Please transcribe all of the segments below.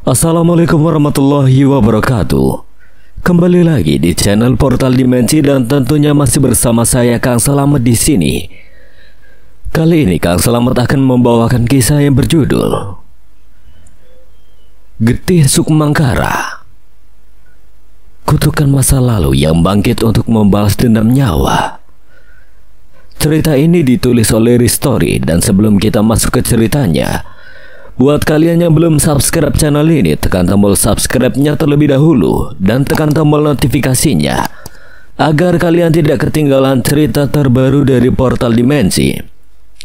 Assalamualaikum warahmatullahi wabarakatuh. Kembali lagi di channel Portal Dimensi dan tentunya masih bersama saya Kang Selamat di sini. Kali ini Kang Selamat akan membawakan kisah yang berjudul Getih Sukmangkara. Kutukan masa lalu yang bangkit untuk membalas dendam nyawa. Cerita ini ditulis oleh Ristori, dan sebelum kita masuk ke ceritanya, buat kalian yang belum subscribe channel ini, tekan tombol subscribe-nya terlebih dahulu dan tekan tombol notifikasinya agar kalian tidak ketinggalan cerita terbaru dari Portal Dimensi.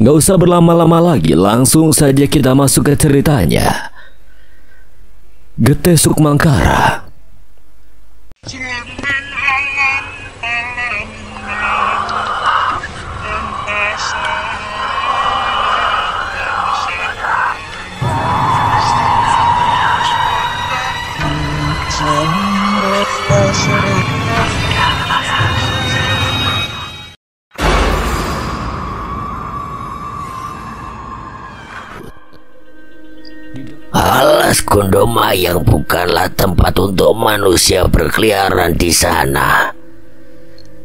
Gak usah berlama-lama lagi, langsung saja kita masuk ke ceritanya. Getih Sukmangkara. Alas Gondomayang bukanlah tempat untuk manusia berkeliaran di sana.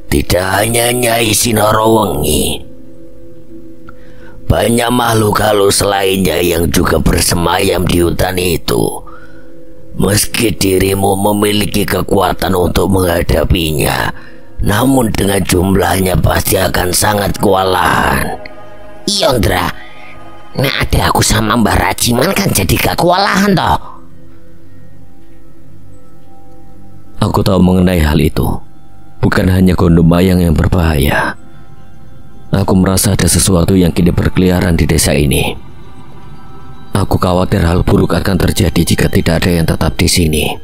Tidak hanya Nyai Sinorowengi, banyak makhluk halus lainnya yang juga bersemayam di hutan itu. Meski dirimu memiliki kekuatan untuk menghadapinya, namun dengan jumlahnya pasti akan sangat kewalahan. Yondra, nah ada aku sama Mbah Rajiman kan jadi gak kewalahan toh. Aku tahu mengenai hal itu. Bukan hanya Gondomayang yang berbahaya. Aku merasa ada sesuatu yang kini berkeliaran di desa ini. Aku khawatir hal buruk akan terjadi jika tidak ada yang tetap di sini.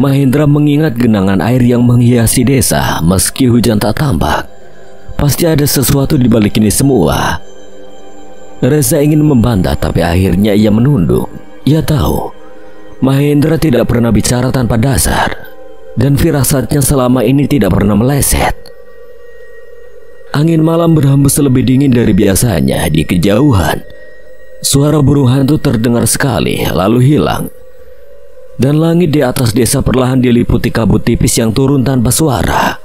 Mahendra mengingat genangan air yang menghiasi desa. Meski hujan tak tampak, pasti ada sesuatu di balik ini semua. Reza ingin membantah, tapi akhirnya ia menunduk. Ia tahu Mahendra tidak pernah bicara tanpa dasar, dan firasatnya selama ini tidak pernah meleset. Angin malam berhembus lebih dingin dari biasanya. Di kejauhan, suara burung hantu terdengar sekali, lalu hilang. Dan langit di atas desa perlahan diliputi kabut tipis yang turun tanpa suara.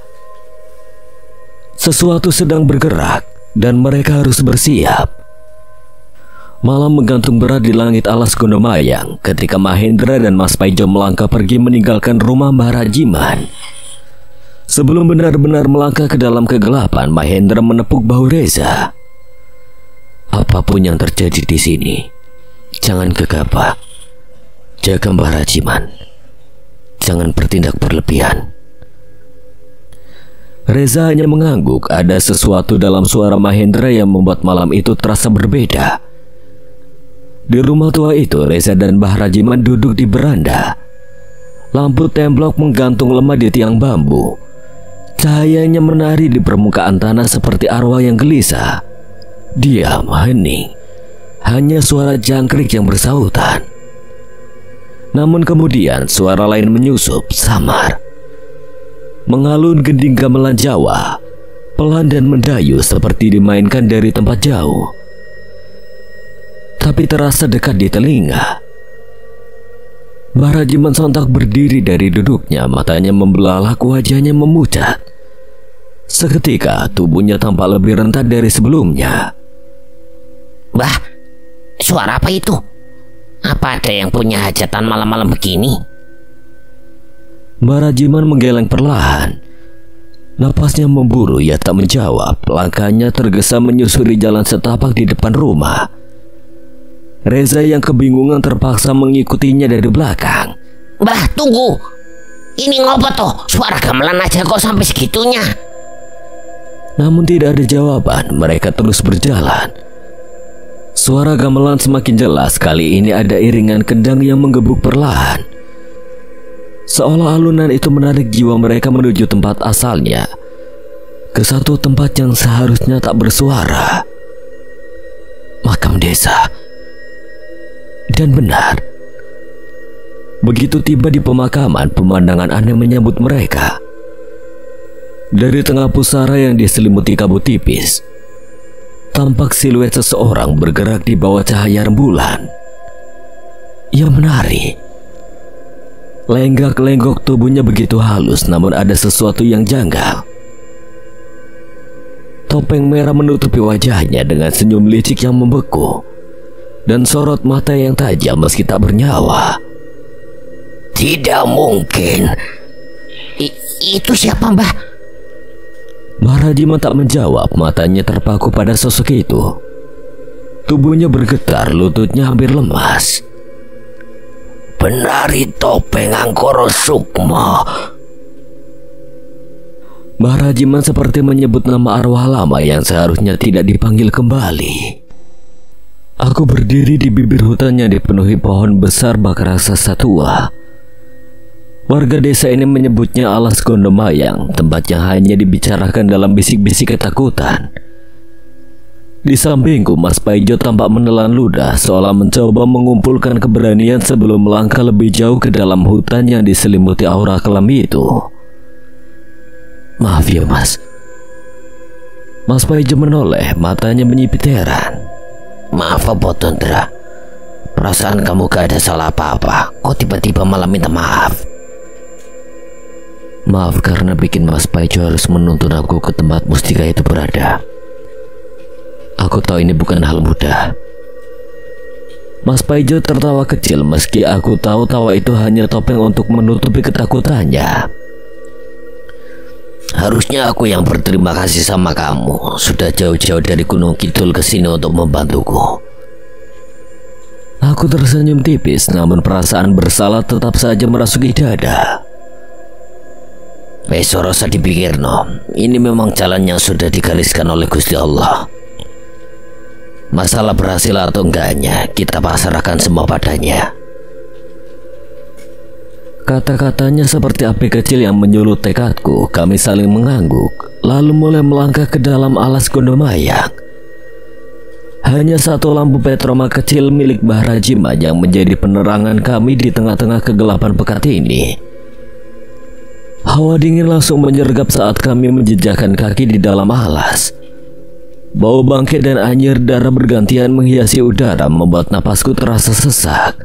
Sesuatu sedang bergerak, dan mereka harus bersiap. Malam menggantung berat di langit alas Gondomayang ketika Mahendra dan Mas Paijo melangkah pergi meninggalkan rumah Mbah Rajiman. Sebelum benar-benar melangkah ke dalam kegelapan, Mahendra menepuk bahu Reza. Apapun yang terjadi di sini, jangan gegabah. Jaga Mbah Rajiman. Jangan bertindak berlebihan. Reza hanya mengangguk. Ada sesuatu dalam suara Mahendra yang membuat malam itu terasa berbeda. Di rumah tua itu, Reza dan Mbah Rajiman duduk di beranda. Lampu templok menggantung lemah di tiang bambu. Cahayanya menari di permukaan tanah seperti arwah yang gelisah. Diam, hening. Hanya suara jangkrik yang bersautan. Namun kemudian suara lain menyusup, samar. Mengalun gending gamelan Jawa, pelan dan mendayu seperti dimainkan dari tempat jauh, tapi terasa dekat di telinga. Mbah Rajiman sontak berdiri dari duduknya, matanya membelalak, wajahnya memucat. Seketika tubuhnya tampak lebih rentan dari sebelumnya. Mbah, suara apa itu? Apa ada yang punya hajatan malam-malam begini? Mbah Rajiman menggeleng perlahan. Napasnya memburu, ia tak menjawab. Langkahnya tergesa menyusuri jalan setapak di depan rumah. Reza yang kebingungan terpaksa mengikutinya dari belakang. Mbah, tunggu. Ini ngopo toh? Suara gamelan aja kok sampai segitunya. Namun tidak ada jawaban. Mereka terus berjalan. Suara gamelan semakin jelas. Kali ini ada iringan kendang yang menggebuk perlahan. Seolah alunan itu menarik jiwa mereka menuju tempat asalnya, ke satu tempat yang seharusnya tak bersuara. Makam desa. Dan benar, begitu tiba di pemakaman, pemandangan aneh menyambut mereka. Dari tengah pusara yang diselimuti kabut tipis, tampak siluet seseorang bergerak di bawah cahaya rembulan. Ia menari. Lenggak-lenggok tubuhnya begitu halus, namun ada sesuatu yang janggal. Topeng merah menutupi wajahnya dengan senyum licik yang membeku dan sorot mata yang tajam meski tak bernyawa. Tidak mungkin. Itu siapa, Mbah? Maharajiman tak menjawab, matanya terpaku pada sosok itu. Tubuhnya bergetar, lututnya hampir lemas. Penari topeng Angkara Sukma. Maharajiman seperti menyebut nama arwah lama yang seharusnya tidak dipanggil kembali. Aku berdiri di bibir hutan yang dipenuhi pohon besar bak raksasa tua. Warga desa ini menyebutnya Alas Gondomayang, tempat yang hanya dibicarakan dalam bisik-bisik ketakutan. Di sampingku, Mas Paijo tampak menelan ludah, seolah mencoba mengumpulkan keberanian sebelum melangkah lebih jauh ke dalam hutan yang diselimuti aura kelam itu. Maaf ya, Mas. Mas Paijo menoleh, matanya menyipit heran. Maaf, Potondra. Perasaan kamu gak ada salah apa-apa. Kok tiba-tiba malah minta maaf? Maaf karena bikin Mas Paijo harus menuntun aku ke tempat mustika itu berada. Aku tahu ini bukan hal mudah. Mas Paijo tertawa kecil meski aku tahu tawa itu hanya topeng untuk menutupi ketakutannya. Harusnya aku yang berterima kasih sama kamu. Sudah jauh-jauh dari Gunung Kidul ke sini untuk membantuku. Aku tersenyum tipis, namun perasaan bersalah tetap saja merasuki dada. Wes ora usah dipikirno. Ini memang jalan yang sudah digariskan oleh Gusti Allah. Masalah berhasil atau enggaknya, kita pasrahkan semua padanya. Kata-katanya seperti api kecil yang menyulut tekadku. Kami saling mengangguk, lalu mulai melangkah ke dalam Alas Gondomayang. Hanya satu lampu petroma kecil milik Mbah Rajiman yang menjadi penerangan kami di tengah-tengah kegelapan pekat ini. Hawa dingin langsung menyergap saat kami menjejakkan kaki di dalam alas. Bau bangkai dan anyir darah bergantian menghiasi udara, membuat napasku terasa sesak.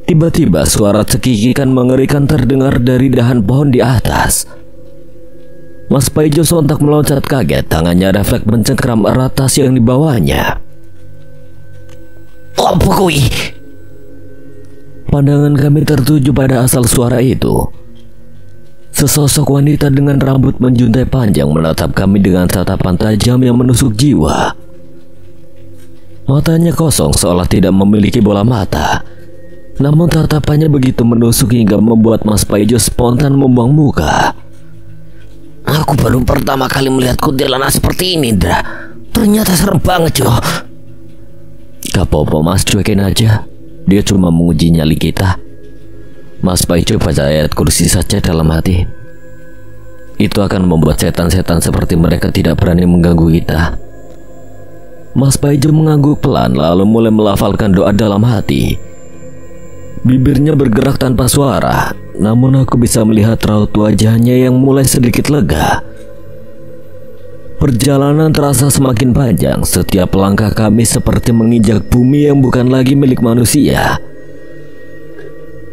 Tiba-tiba suara cekikikan mengerikan terdengar dari dahan pohon di atas. Mas Paijo sontak meloncat kaget, tangannya refleks mencengkram erat tas yang dibawanya. Apa kui? Pandangan kami tertuju pada asal suara itu. Sesosok wanita dengan rambut menjuntai panjang menatap kami dengan tatapan tajam yang menusuk jiwa. Matanya kosong seolah tidak memiliki bola mata. Namun tatapannya begitu menusuk hingga membuat Mas Paijo spontan membuang muka. Aku baru pertama kali melihat kuntilanak seperti ini, Dra. Ternyata serem banget, Jo. Gak apa-apa, Mas, cuekin aja. Dia cuma menguji nyali kita. Mas Paijo baca ayat kursi saja dalam hati. Itu akan membuat setan-setan seperti mereka tidak berani mengganggu kita. Mas Paijo mengangguk pelan lalu mulai melafalkan doa dalam hati. Bibirnya bergerak tanpa suara, namun aku bisa melihat raut wajahnya yang mulai sedikit lega. Perjalanan terasa semakin panjang. Setiap langkah kami seperti menginjak bumi yang bukan lagi milik manusia.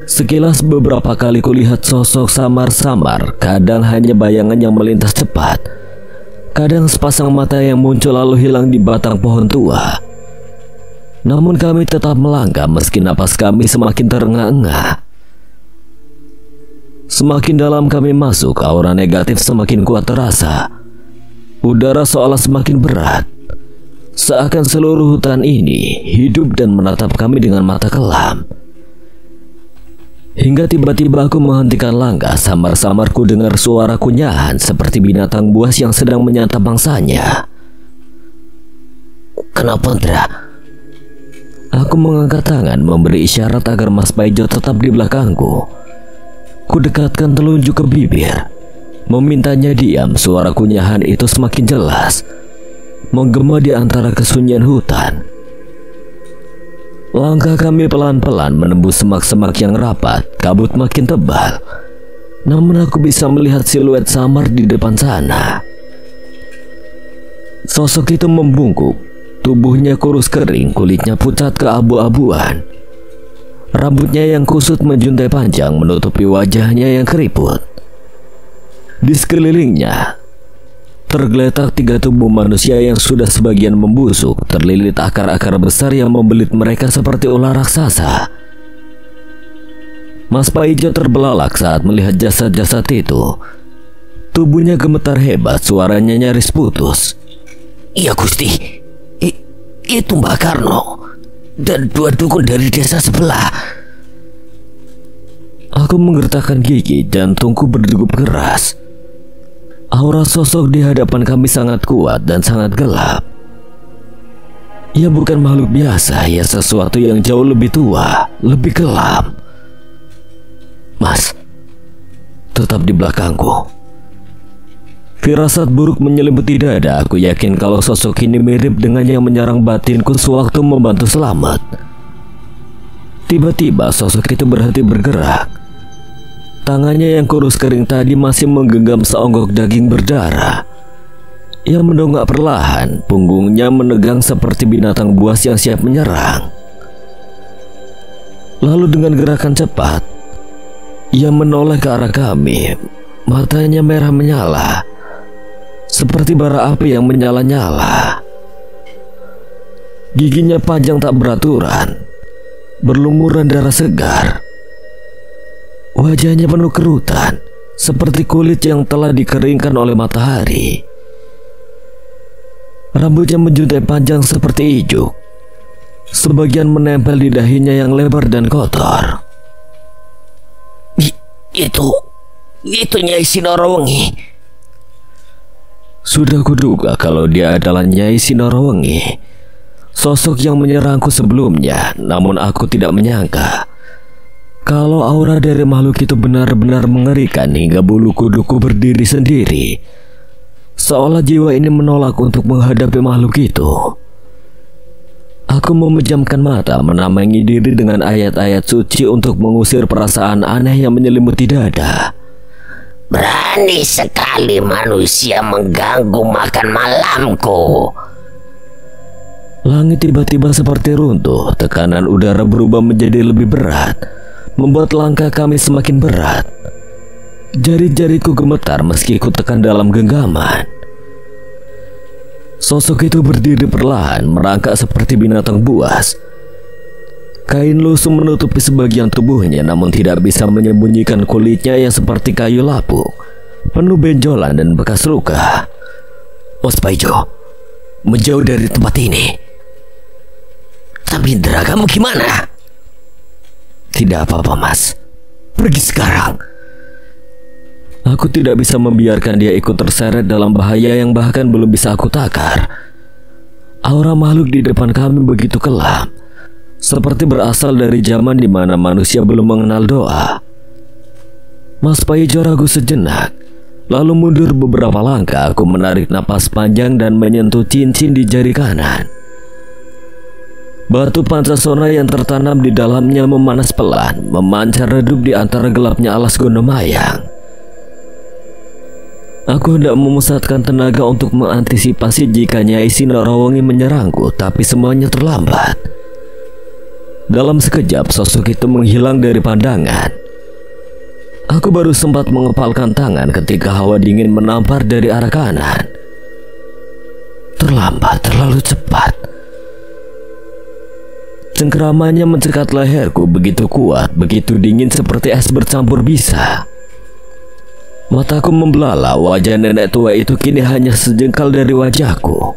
Sekilas beberapa kali kulihat sosok samar-samar, kadang hanya bayangan yang melintas cepat, kadang sepasang mata yang muncul lalu hilang di batang pohon tua. Namun kami tetap melangkah meski napas kami semakin terengah-engah. Semakin dalam kami masuk, aura negatif semakin kuat terasa. Udara seolah semakin berat. Seakan seluruh hutan ini hidup dan menatap kami dengan mata kelam. Hingga tiba-tiba aku menghentikan langkah, samar-samar ku dengar suara kunyahan seperti binatang buas yang sedang menyantap mangsanya. Kenapa, Dra? Aku mengangkat tangan memberi isyarat agar Mas Paijo tetap di belakangku. Ku dekatkan telunjuk ke bibir, memintanya diam. Suara kunyahan itu semakin jelas, menggema di antara kesunyian hutan. Langkah kami pelan-pelan menembus semak-semak yang rapat, kabut makin tebal. Namun aku bisa melihat siluet samar di depan sana. Sosok itu membungkuk, tubuhnya kurus kering, kulitnya pucat keabu-abuan. Rambutnya yang kusut menjuntai panjang menutupi wajahnya yang keriput. Di sekelilingnya tergeletak 3 tubuh manusia yang sudah sebagian membusuk, terlilit akar-akar besar yang membelit mereka seperti ular raksasa. Mas Paijo terbelalak saat melihat jasad-jasad itu. Tubuhnya gemetar hebat, suaranya nyaris putus. Iya Gusti, itu Mbak Karno dan 2 dukun dari desa sebelah. Aku menggertakkan gigi, jantungku berdegup keras. Aura sosok di hadapan kami sangat kuat dan sangat gelap. Ia bukan makhluk biasa, ia sesuatu yang jauh lebih tua, lebih gelap. Mas, tetap di belakangku. Firasat buruk menyelimuti dada. Aku yakin kalau sosok ini mirip dengan yang menyerang batinku sewaktu membantu selamat. Tiba-tiba sosok itu berhenti bergerak. Tangannya yang kurus kering tadi masih menggenggam seonggok daging berdarah. Ia mendongak perlahan, punggungnya menegang seperti binatang buas yang siap menyerang. Lalu dengan gerakan cepat, ia menoleh ke arah kami. Matanya merah menyala, seperti bara api yang menyala-nyala. Giginya panjang tak beraturan, berlumuran darah segar. Wajahnya penuh kerutan, seperti kulit yang telah dikeringkan oleh matahari. Rambutnya menjuntai panjang seperti ijuk, sebagian menempel di dahinya yang lebar dan kotor. Itu Nyai Sinorowengi. Sudah kuduga kalau dia adalah Nyai Sinorowengi, sosok yang menyerangku sebelumnya. Namun aku tidak menyangka kalau aura dari makhluk itu benar-benar mengerikan hingga bulu kuduku berdiri sendiri, seolah jiwa ini menolak untuk menghadapi makhluk itu. Aku memejamkan mata, menamangi diri dengan ayat-ayat suci untuk mengusir perasaan aneh yang menyelimuti dada. Berani sekali manusia mengganggu makan malamku. Langit tiba-tiba seperti runtuh, tekanan udara berubah menjadi lebih berat, membuat langkah kami semakin berat. Jari-jariku gemetar meski ku tekan dalam genggaman. Sosok itu berdiri perlahan, merangkak seperti binatang buas. Kain lusuh menutupi sebagian tubuhnya, namun tidak bisa menyembunyikan kulitnya yang seperti kayu lapuk, penuh benjolan dan bekas luka. Mas Paijo, menjauh dari tempat ini. Tapi Indra, kamu gimana? Tidak apa-apa, Mas. Pergi sekarang. Aku tidak bisa membiarkan dia ikut terseret dalam bahaya yang bahkan belum bisa aku takar. Aura makhluk di depan kami begitu kelam, seperti berasal dari zaman di mana manusia belum mengenal doa. Mas Paijo ragu sejenak, lalu mundur beberapa langkah. Aku menarik napas panjang dan menyentuh cincin di jari kanan. Batu pancasona yang tertanam di dalamnya memanas pelan, memancar redup di antara gelapnya alas Gondomayang. Aku hendak memusatkan tenaga untuk mengantisipasi jika Nyai Sinorowengi menyerangku, tapi semuanya terlambat. Dalam sekejap sosok itu menghilang dari pandangan. Aku baru sempat mengepalkan tangan ketika hawa dingin menampar dari arah kanan. Terlambat, terlalu cepat. Cengkeramannya mencekat leherku begitu kuat, begitu dingin seperti es bercampur bisa. Mataku membelala, wajah nenek tua itu kini hanya sejengkal dari wajahku.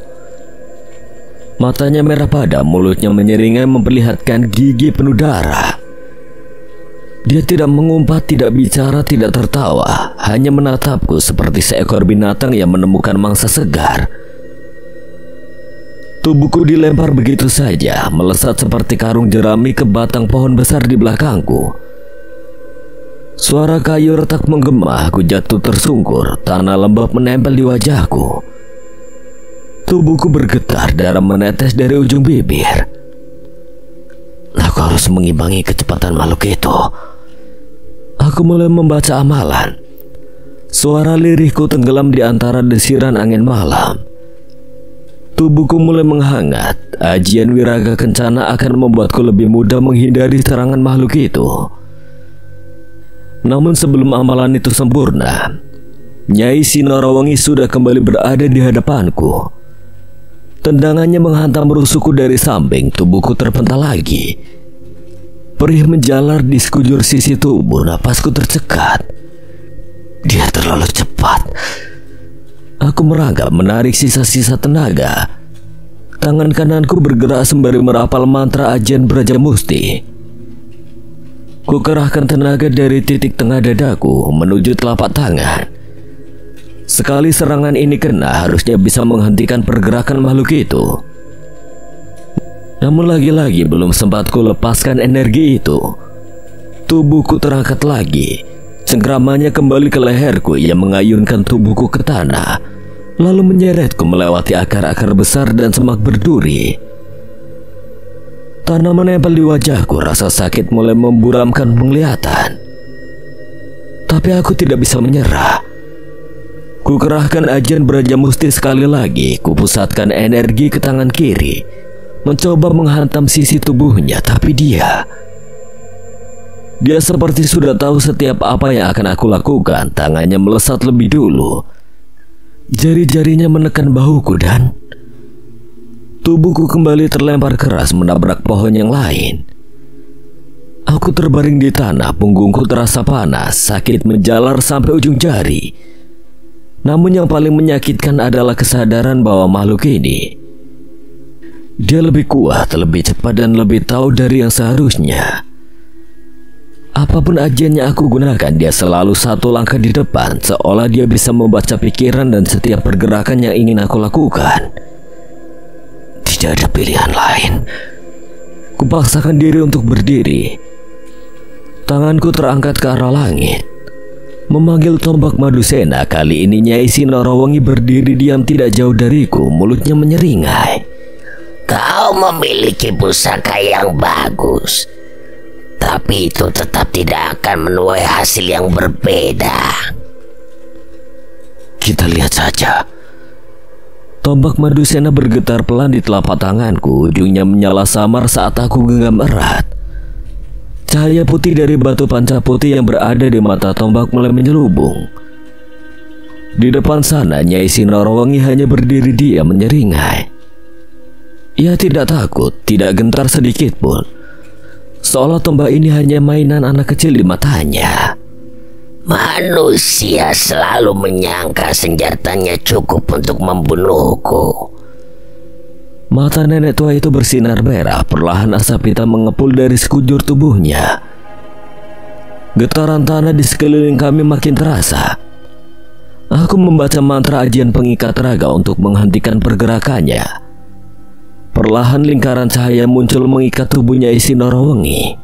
Matanya merah padam, mulutnya menyeringai memperlihatkan gigi penuh darah. Dia tidak mengumpat, tidak bicara, tidak tertawa, hanya menatapku seperti seekor binatang yang menemukan mangsa segar. Tubuhku dilempar begitu saja, melesat seperti karung jerami ke batang pohon besar di belakangku. Suara kayu retak menggema, aku jatuh tersungkur, tanah lembab menempel di wajahku. Tubuhku bergetar, darah menetes dari ujung bibir. Aku harus mengimbangi kecepatan makhluk itu. Aku mulai membaca amalan. Suara lirihku tenggelam di antara desiran angin malam. Tubuhku mulai menghangat. Ajian Wiraga Kencana akan membuatku lebih mudah menghindari serangan makhluk itu. Namun sebelum amalan itu sempurna, Nyai Sinorowangi sudah kembali berada di hadapanku. Tendangannya menghantam rusukku dari samping. Tubuhku terpental lagi. Perih menjalar di sekujur sisi tubuh. Napasku tercekat. Dia terlalu cepat. Aku merangkap menarik sisa-sisa tenaga. Tangan kananku bergerak sembari merapal mantra ajian Braja Musti. Kukerahkan tenaga dari titik tengah dadaku menuju telapak tangan. Sekali serangan ini kena, harusnya bisa menghentikan pergerakan makhluk itu. Namun lagi-lagi belum sempat ku lepaskan energi itu. Tubuhku terangkat lagi. Cengkramannya kembali ke leherku yang mengayunkan tubuhku ke tanah, lalu menyeretku melewati akar-akar besar dan semak berduri. Tanah menempel di wajahku, rasa sakit mulai memburamkan penglihatan. Tapi aku tidak bisa menyerah. Kukerahkan ajian Braja Musti sekali lagi. Kupusatkan energi ke tangan kiri, mencoba menghantam sisi tubuhnya, tapi dia seperti sudah tahu setiap apa yang akan aku lakukan. Tangannya melesat lebih dulu. Jari-jarinya menekan bahuku dan tubuhku kembali terlempar keras menabrak pohon yang lain. Aku terbaring di tanah, punggungku terasa panas, sakit menjalar sampai ujung jari. Namun yang paling menyakitkan adalah kesadaran bahwa makhluk ini, dia lebih kuat, lebih cepat, dan lebih tahu dari yang seharusnya. Apapun ajiannya aku gunakan, dia selalu satu langkah di depan, seolah dia bisa membaca pikiran dan setiap pergerakan yang ingin aku lakukan. Tidak ada pilihan lain. Kupaksakan diri untuk berdiri. Tanganku terangkat ke arah langit, memanggil tombak Madusena. Kali ini Nyai Sinorowangi berdiri diam tidak jauh dariku, mulutnya menyeringai. Kau memiliki pusaka yang bagus, tapi itu tetap tidak akan menuai hasil yang berbeda. Kita lihat saja. Tombak Madusena bergetar pelan di telapak tanganku. Ujungnya menyala samar saat aku genggam erat. Cahaya putih dari batu panca putih yang berada di mata tombak mulai menyelubung. Di depan sana Nyai Sinorowangi hanya berdiri diam menyeringai. Ia tidak takut, tidak gentar sedikit pun, seolah tombak ini hanya mainan anak kecil di matanya. Manusia selalu menyangka senjatanya cukup untuk membunuhku. Mata nenek tua itu bersinar merah. Perlahan asap hitam mengepul dari sekujur tubuhnya. Getaran tanah di sekeliling kami makin terasa. Aku membaca mantra ajian pengikat raga untuk menghentikan pergerakannya. Perlahan lingkaran cahaya muncul mengikat tubuhnya Sinorowangi.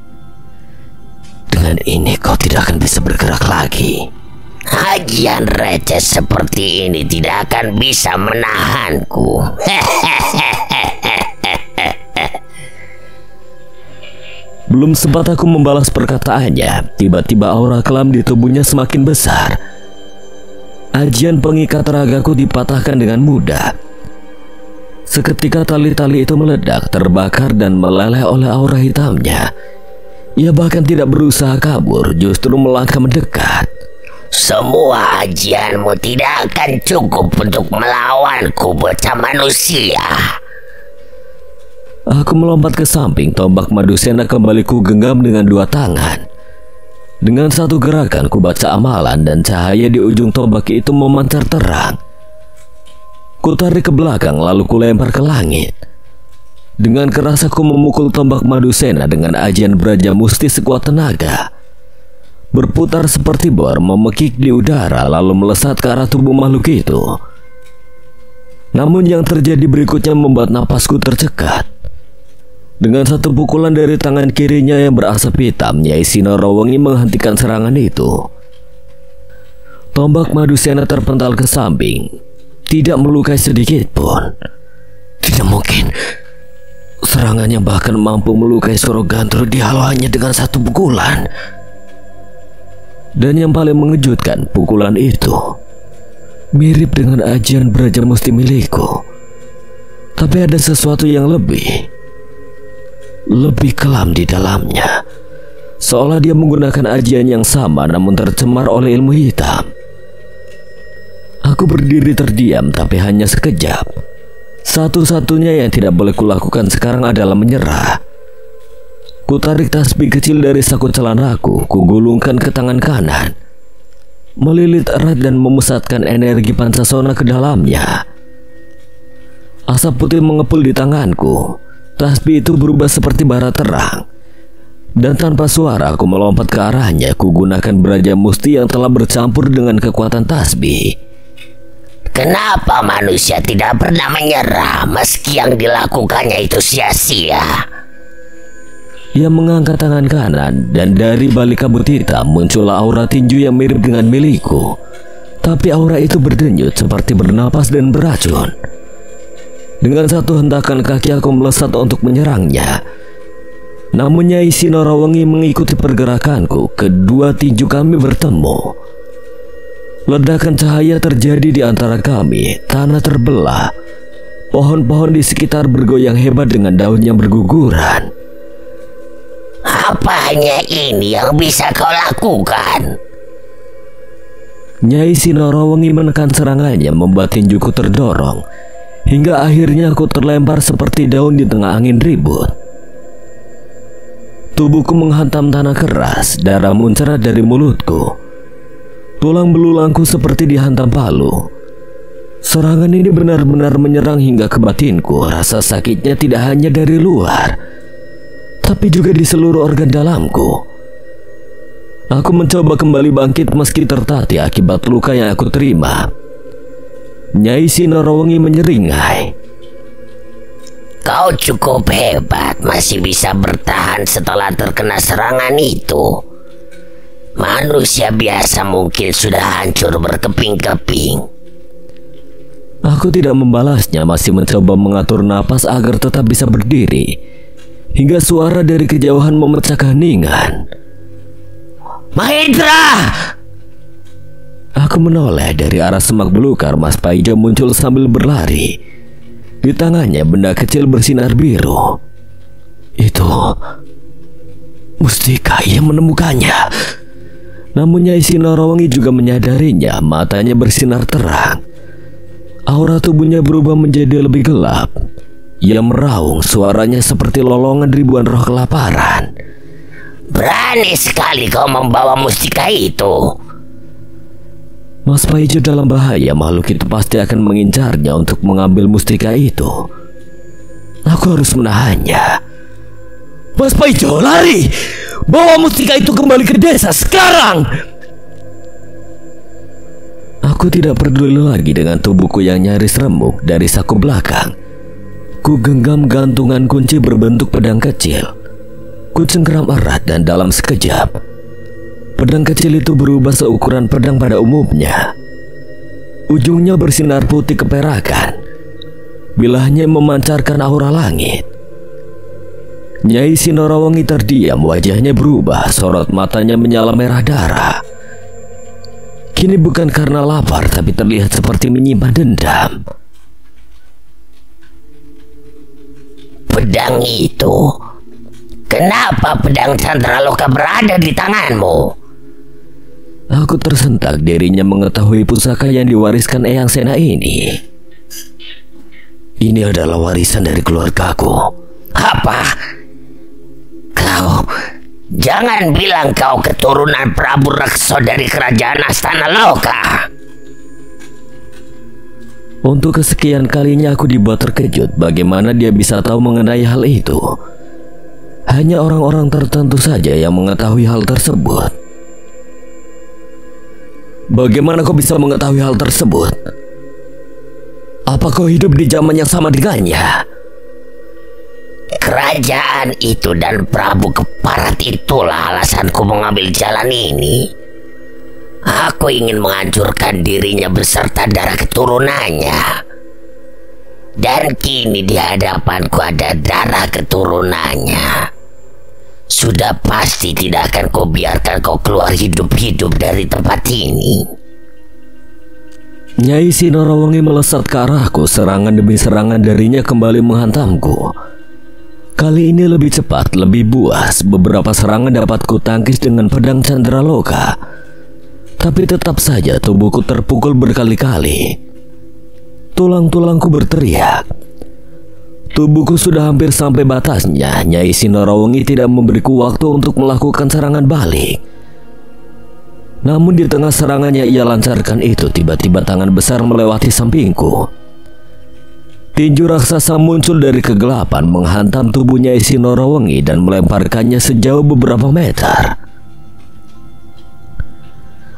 Dengan ini kau tidak akan bisa bergerak lagi. Ajian receh seperti ini tidak akan bisa menahanku. Belum sempat aku membalas perkataannya, tiba-tiba aura kelam di tubuhnya semakin besar. Ajian pengikat ragaku dipatahkan dengan mudah. Seketika tali-tali itu meledak, terbakar dan meleleh oleh aura hitamnya. Ia bahkan tidak berusaha kabur, justru melangkah mendekat. Semua ajianmu tidak akan cukup untuk melawanku, bocah manusia. Aku melompat ke samping. Tombak Madusena kembali ku genggam dengan dua tangan. Dengan satu gerakan ku baca amalan dan cahaya di ujung tombak itu memancar terang. Ku tarik ke belakang lalu ku lempar ke langit. Dengan keras aku memukul tombak Madusena dengan ajian Braja Musti sekuat tenaga. Berputar seperti bor, memekik di udara lalu melesat ke arah tubuh makhluk itu. Namun yang terjadi berikutnya membuat napasku tercekat. Dengan satu pukulan dari tangan kirinya yang berasap hitam, Nyai Sinorowangi menghentikan serangan itu. Tombak Madusena terpental ke samping, tidak melukai sedikit pun. Tidak mungkin. Serangannya bahkan mampu melukai Surogantru dihalau hanya dengan satu pukulan. Dan yang paling mengejutkan, pukulan itu mirip dengan ajian Braja Musti milikku. Tapi ada sesuatu yang lebih kelam di dalamnya. Seolah dia menggunakan ajian yang sama namun tercemar oleh ilmu hitam. Aku berdiri terdiam tapi hanya sekejap. Satu-satunya yang tidak boleh kulakukan sekarang adalah menyerah. Kutarik tasbih kecil dari saku celanaku, kugulungkan ke tangan kanan, melilit erat dan memusatkan energi pancasona ke dalamnya. Asap putih mengepul di tanganku. Tasbih itu berubah seperti bara terang. Dan tanpa suara aku melompat ke arahnya. Kugunakan beraja musti yang telah bercampur dengan kekuatan tasbih. Kenapa manusia tidak pernah menyerah meski yang dilakukannya itu sia-sia? Ia mengangkat tangan kanan dan dari balik kabut hitam muncullah aura tinju yang mirip dengan milikku. Tapi aura itu berdenyut seperti bernapas dan beracun. Dengan satu hentakan kaki aku melesat untuk menyerangnya. Namun Nyai Sinorawangi mengikuti pergerakanku. Kedua tinju kami bertemu. Ledakan cahaya terjadi di antara kami. Tanah terbelah. Pohon-pohon di sekitar bergoyang hebat dengan daun yang berguguran. Apa hanya ini yang bisa kau lakukan? Nyai Sinorawangi menekan serangannya membuat tinjuku terdorong. Hingga akhirnya aku terlempar seperti daun di tengah angin ribut. Tubuhku menghantam tanah keras, darah muncrat dari mulutku. Tulang belulangku seperti dihantam palu. Serangan ini benar-benar menyerang hingga ke batinku. Rasa sakitnya tidak hanya dari luar, tapi juga di seluruh organ dalamku. Aku mencoba kembali bangkit meski tertatih akibat luka yang aku terima. Nyai Sinorawangi menyeringai. Kau cukup hebat, masih bisa bertahan setelah terkena serangan itu. Manusia biasa mungkin sudah hancur berkeping-keping. Aku tidak membalasnya, masih mencoba mengatur napas agar tetap bisa berdiri. Hingga suara dari kejauhan memecah keheningan. Mahendra! Aku menoleh dari arah semak belukar. Mas Paijo muncul sambil berlari. Di tangannya benda kecil bersinar biru. Itu mustika, ia menemukannya. Namun Nyai Sinorawangi juga menyadarinya. Matanya bersinar terang. Aura tubuhnya berubah menjadi lebih gelap. Ia meraung, suaranya seperti lolongan ribuan roh kelaparan. Berani sekali kau membawa mustika itu. Mas Paijo dalam bahaya. Makhluk itu pasti akan mengincarnya untuk mengambil mustika itu. Aku harus menahannya. Mas Paijo, lari! Bawa mustika itu kembali ke desa sekarang! Aku tidak peduli lagi dengan tubuhku yang nyaris remuk dari saku belakang. Ku genggam gantungan kunci berbentuk pedang kecil. Ku cengkeram erat dan dalam sekejap pedang kecil itu berubah seukuran pedang pada umumnya. Ujungnya bersinar putih keperakan. Bilahnya memancarkan aura langit. Nyai Sinorawangi terdiam, wajahnya berubah, sorot matanya menyala merah darah. Kini bukan karena lapar, tapi terlihat seperti menyimpan dendam. Pedang itu? Kenapa pedang Candraloka berada di tanganmu? Aku tersentak. Dirinya mengetahui pusaka yang diwariskan Eyang Sena ini. Ini adalah warisan dari keluargaku. Apa? Kau jangan bilang kau keturunan Prabu Rekso dari kerajaan Astana Loka. Untuk kesekian kalinya aku dibuat terkejut. Bagaimana dia bisa tahu mengenai hal itu? Hanya orang-orang tertentu saja yang mengetahui hal tersebut. Bagaimana kau bisa mengetahui hal tersebut? Apa kau hidup di zaman yang sama dengannya? Kerajaan itu dan Prabu Keparat itulah alasanku mengambil jalan ini. Aku ingin menghancurkan dirinya beserta darah keturunannya. Dan kini di hadapanku ada darah keturunannya. Sudah pasti tidak akan kau biarkan kau keluar hidup-hidup dari tempat ini. Nyai Sinorowangi melesat ke arahku. Serangan demi serangan darinya kembali menghantamku. Kali ini lebih cepat, lebih buas. Beberapa serangan dapat kutangkis dengan pedang Candraloka. Tapi tetap saja tubuhku terpukul berkali-kali. Tulang-tulangku berteriak. Tubuhku sudah hampir sampai batasnya. Nyai Sinorowangi tidak memberiku waktu untuk melakukan serangan balik. Namun di tengah serangannya ia lancarkan itu, tiba-tiba tangan besar melewati sampingku. Tinju raksasa muncul dari kegelapan, menghantam tubuh Nyai Sinorowangi dan melemparkannya sejauh beberapa meter.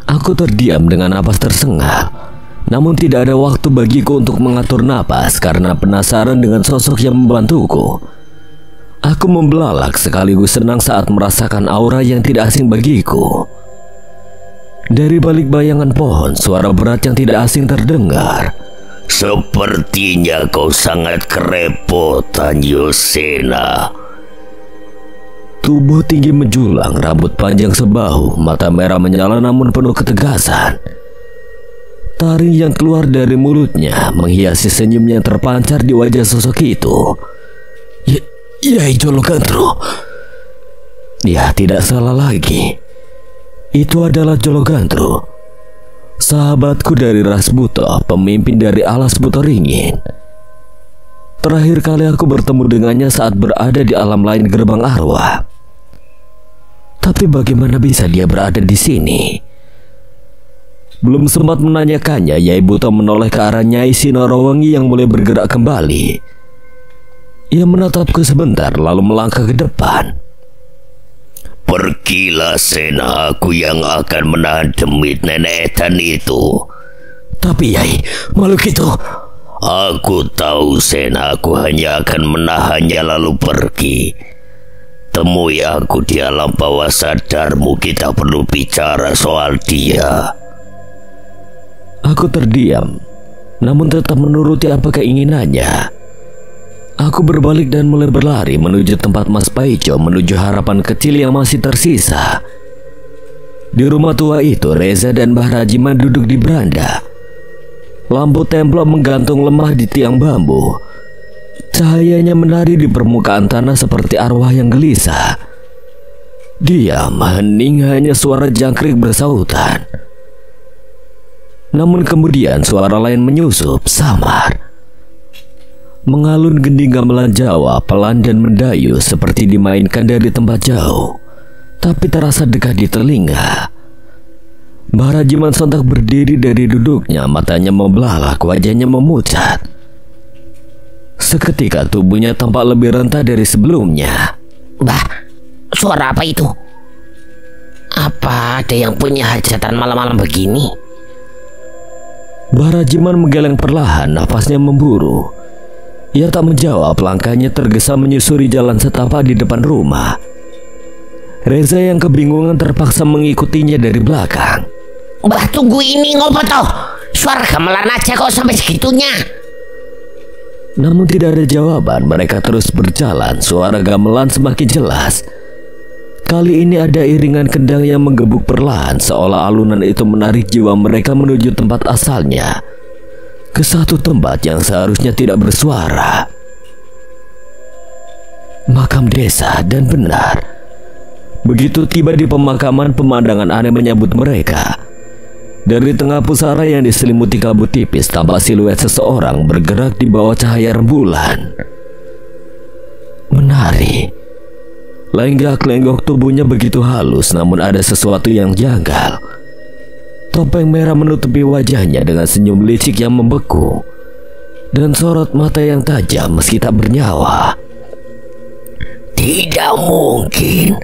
Aku terdiam dengan napas tersengal. Namun tidak ada waktu bagiku untuk mengatur napas karena penasaran dengan sosok yang membantuku. Aku membelalak sekaligus senang saat merasakan aura yang tidak asing bagiku. Dari balik bayangan pohon, suara berat yang tidak asing terdengar. Sepertinya kau sangat kerepotan, Yosena. Tubuh tinggi menjulang, rambut panjang sebahu, mata merah menyala namun penuh ketegasan. Taring yang keluar dari mulutnya menghiasi senyum yang terpancar di wajah sosok itu. Yai Jologantro. Ya, tidak salah lagi. Itu adalah Jologantro, sahabatku dari ras Buto, pemimpin dari alas Buto Ringin. Terakhir kali aku bertemu dengannya saat berada di alam lain gerbang arwah. Tapi bagaimana bisa dia berada di sini? Belum sempat menanyakannya, Yai Buto menoleh ke arah Nyai Sinorowangi yang mulai bergerak kembali. Ia menatapku sebentar lalu melangkah ke depan. Pergilah, Sena, aku yang akan menahan demit nenek Etan itu. Tapi Yai, makhluk itu... Aku tahu, Sena, aku hanya akan menahannya lalu pergi. Temui aku di alam bawah sadarmu, kita perlu bicara soal dia. Aku terdiam, namun tetap menuruti apa keinginannya. Aku berbalik dan mulai berlari menuju tempat Mas Paijo, menuju harapan kecil yang masih tersisa. Di rumah tua itu, Reza dan Mbah Rajiman duduk di beranda. Lampu templok menggantung lemah di tiang bambu. Cahayanya menari di permukaan tanah seperti arwah yang gelisah. Diam, hening, hanya suara jangkrik bersautan. Namun kemudian suara lain menyusup, samar. Mengalun gending gamelan Jawa, pelan dan mendayu seperti dimainkan dari tempat jauh, tapi terasa dekat di telinga. Mbah Rajiman sontak berdiri dari duduknya, matanya membelalak, wajahnya memucat. Seketika tubuhnya tampak lebih rentah dari sebelumnya. Mbah, suara apa itu? Apa ada yang punya hajatan malam-malam begini? Mbah Rajiman menggeleng perlahan, nafasnya memburu. Ia tak menjawab, langkahnya tergesa menyusuri jalan setapak di depan rumah. Reza yang kebingungan terpaksa mengikutinya dari belakang. Mbah, tunggu, ini ngopo toh? Suara gamelan aja kok sampai segitunya. Namun tidak ada jawaban, mereka terus berjalan, suara gamelan semakin jelas. Kali ini ada iringan kendang yang menggebuk perlahan, seolah alunan itu menarik jiwa mereka menuju tempat asalnya, ke satu tempat yang seharusnya tidak bersuara. Makam desa, dan benar. Begitu tiba di pemakaman, pemandangan aneh menyambut mereka. Dari tengah pusara yang diselimuti kabut tipis, tampak siluet seseorang bergerak di bawah cahaya rembulan. Menari. Lenggak-lenggok tubuhnya begitu halus, namun ada sesuatu yang janggal. Topeng merah menutupi wajahnya dengan senyum licik yang membeku, dan sorot mata yang tajam meski tak bernyawa. Tidak mungkin.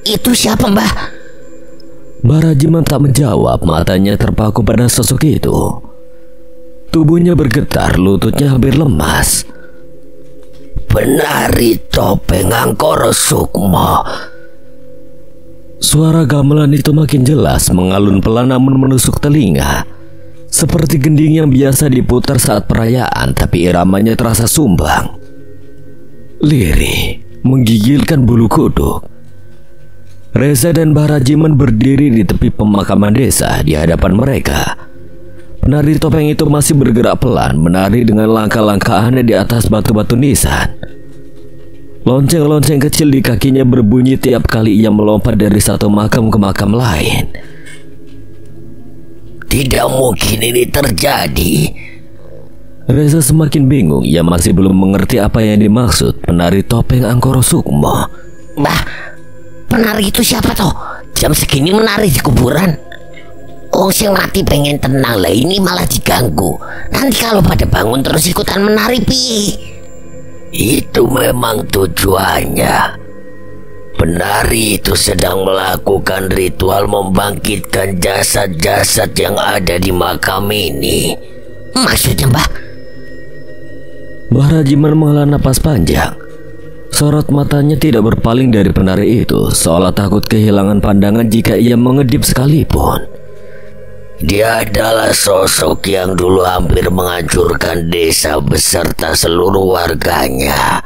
Itu siapa, Mbah? Mbah Rajiman tak menjawab, matanya terpaku pada sosok itu. Tubuhnya bergetar, lututnya hampir lemas. Penari topeng Angkara Sukma. Suara gamelan itu makin jelas, mengalun pelan namun menusuk telinga. Seperti gending yang biasa diputar saat perayaan, tapi iramanya terasa sumbang. Lirih, menggigilkan bulu kuduk. Reza dan Mbah Rajiman berdiri di tepi pemakaman desa di hadapan mereka. Penari topeng itu masih bergerak pelan, menari dengan langkah-langkah aneh di atas batu-batu nisan. Lonceng-lonceng kecil di kakinya berbunyi tiap kali ia melompat dari satu makam ke makam lain. Tidak mungkin ini terjadi. Reza semakin bingung. Ia masih belum mengerti apa yang dimaksud penari topeng Angkoro Sukmo. Mbah, penari itu siapa toh? Jam segini menari di kuburan. Oh, sing mati pengen tenang lah, ini malah diganggu. Nanti kalau pada bangun terus ikutan menari piye? Itu memang tujuannya. Penari itu sedang melakukan ritual membangkitkan jasad-jasad yang ada di makam ini. Maksudnya, Mbah? Mbah Rajiman menghela napas panjang. Sorot matanya tidak berpaling dari penari itu, seolah takut kehilangan pandangan jika ia mengedip sekalipun. Dia adalah sosok yang dulu hampir menghancurkan desa beserta seluruh warganya.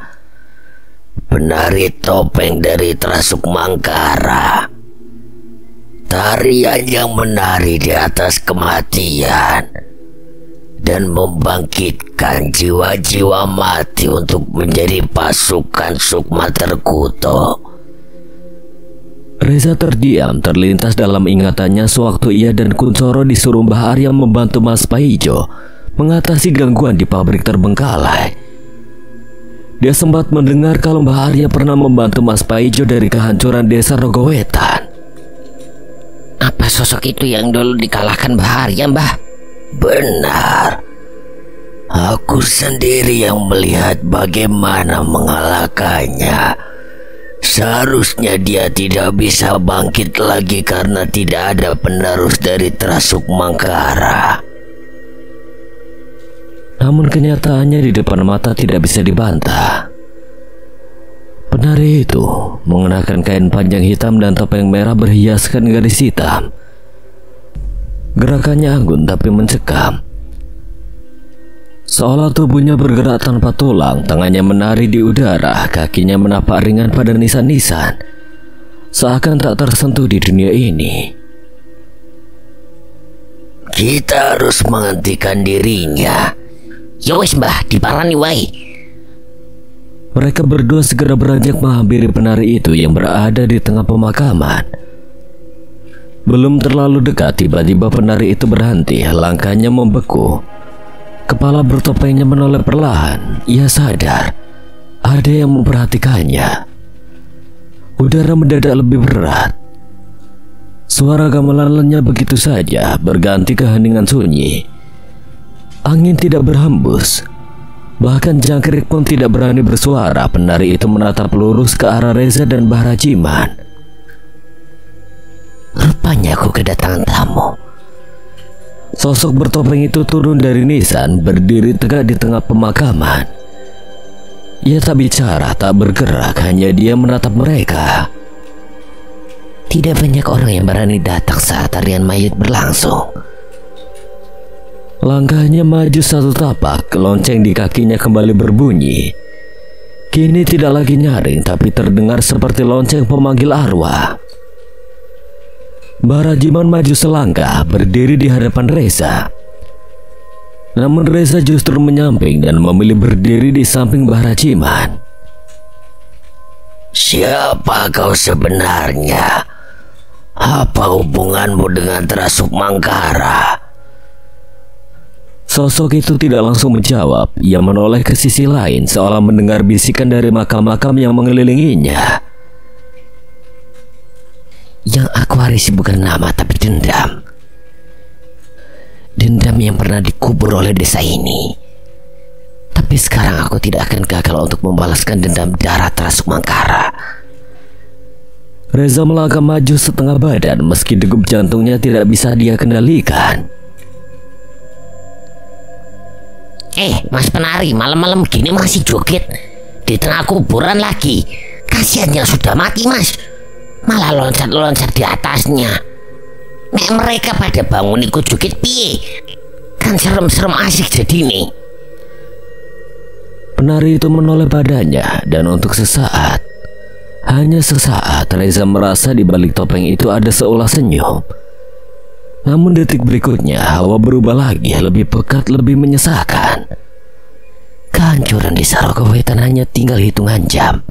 Penari topeng dari Trasuk Mangkara. Tarian yang menari di atas kematian dan membangkitkan jiwa-jiwa mati untuk menjadi pasukan Sukma terkutuk. Reza terdiam, terlintas dalam ingatannya sewaktu ia dan Kuncoro disuruh Mbah Arya membantu Mas Paijo mengatasi gangguan di pabrik terbengkalai. Dia sempat mendengar kalau Mbah Arya pernah membantu Mas Paijo dari kehancuran desa Rogowetan. Apa sosok itu yang dulu dikalahkan Mbah Arya, Mbah? Benar. Aku sendiri yang melihat bagaimana mengalahkannya. Seharusnya dia tidak bisa bangkit lagi karena tidak ada penerus dari Trasuk Mangkara. Namun kenyataannya di depan mata tidak bisa dibantah. Penari itu mengenakan kain panjang hitam dan topeng merah berhiaskan garis hitam. Gerakannya anggun tapi mencekam. Seolah tubuhnya bergerak tanpa tulang, tangannya menari di udara, kakinya menapak ringan pada nisan-nisan, seakan tak tersentuh di dunia ini. Kita harus menghentikan dirinya. Yowes, Mbah, diparani wae. Mereka berdua segera beranjak menghampiri penari itu yang berada di tengah pemakaman. Belum terlalu dekat, tiba-tiba penari itu berhenti, langkahnya membeku. Kepala bertopengnya menoleh perlahan. Ia sadar ada yang memperhatikannya. Udara mendadak lebih berat. Suara gamelan lenyap begitu saja, berganti keheningan sunyi. Angin tidak berhembus. Bahkan jangkrik pun tidak berani bersuara. Penari itu menatap lurus ke arah Reza dan Mbah Rajiman. Rupanya aku kedatangan tamu. Sosok bertopeng itu turun dari nisan, berdiri tegak di tengah pemakaman. Ia tak bicara, tak bergerak, hanya dia menatap mereka. Tidak banyak orang yang berani datang saat tarian mayit berlangsung. Langkahnya maju satu tapak, lonceng di kakinya kembali berbunyi. Kini tidak lagi nyaring, tapi terdengar seperti lonceng pemanggil arwah. Mbah Rajiman maju selangkah, berdiri di hadapan Reza. Namun Reza justru menyamping dan memilih berdiri di samping Mbah Rajiman. Siapa kau sebenarnya? Apa hubunganmu dengan Trasuk Mangkara? Sosok itu tidak langsung menjawab. Ia menoleh ke sisi lain, seolah mendengar bisikan dari makam-makam yang mengelilinginya. Yang aku warisi bukan nama tapi dendam. Dendam yang pernah dikubur oleh desa ini. Tapi sekarang aku tidak akan gagal untuk membalaskan dendam darah Trasuk Mangkara. Reza melangkah maju setengah badan, meski degup jantungnya tidak bisa dia kendalikan. Mas penari, malam-malam gini masih joget di tengah kuburan lagi. Kasihan yang sudah mati, Mas. Malah loncat-loncat di atasnya. Nek mereka pada bangun ikut joget piye? Kan serem-serem asik jadi nih. Penari itu menoleh padanya, dan untuk sesaat, hanya sesaat, Reza merasa di balik topeng itu ada seulas senyum. Namun detik berikutnya hawa berubah lagi, lebih pekat, lebih menyesakan. Kehancuran di Sarokawetan hanya tinggal hitungan jam.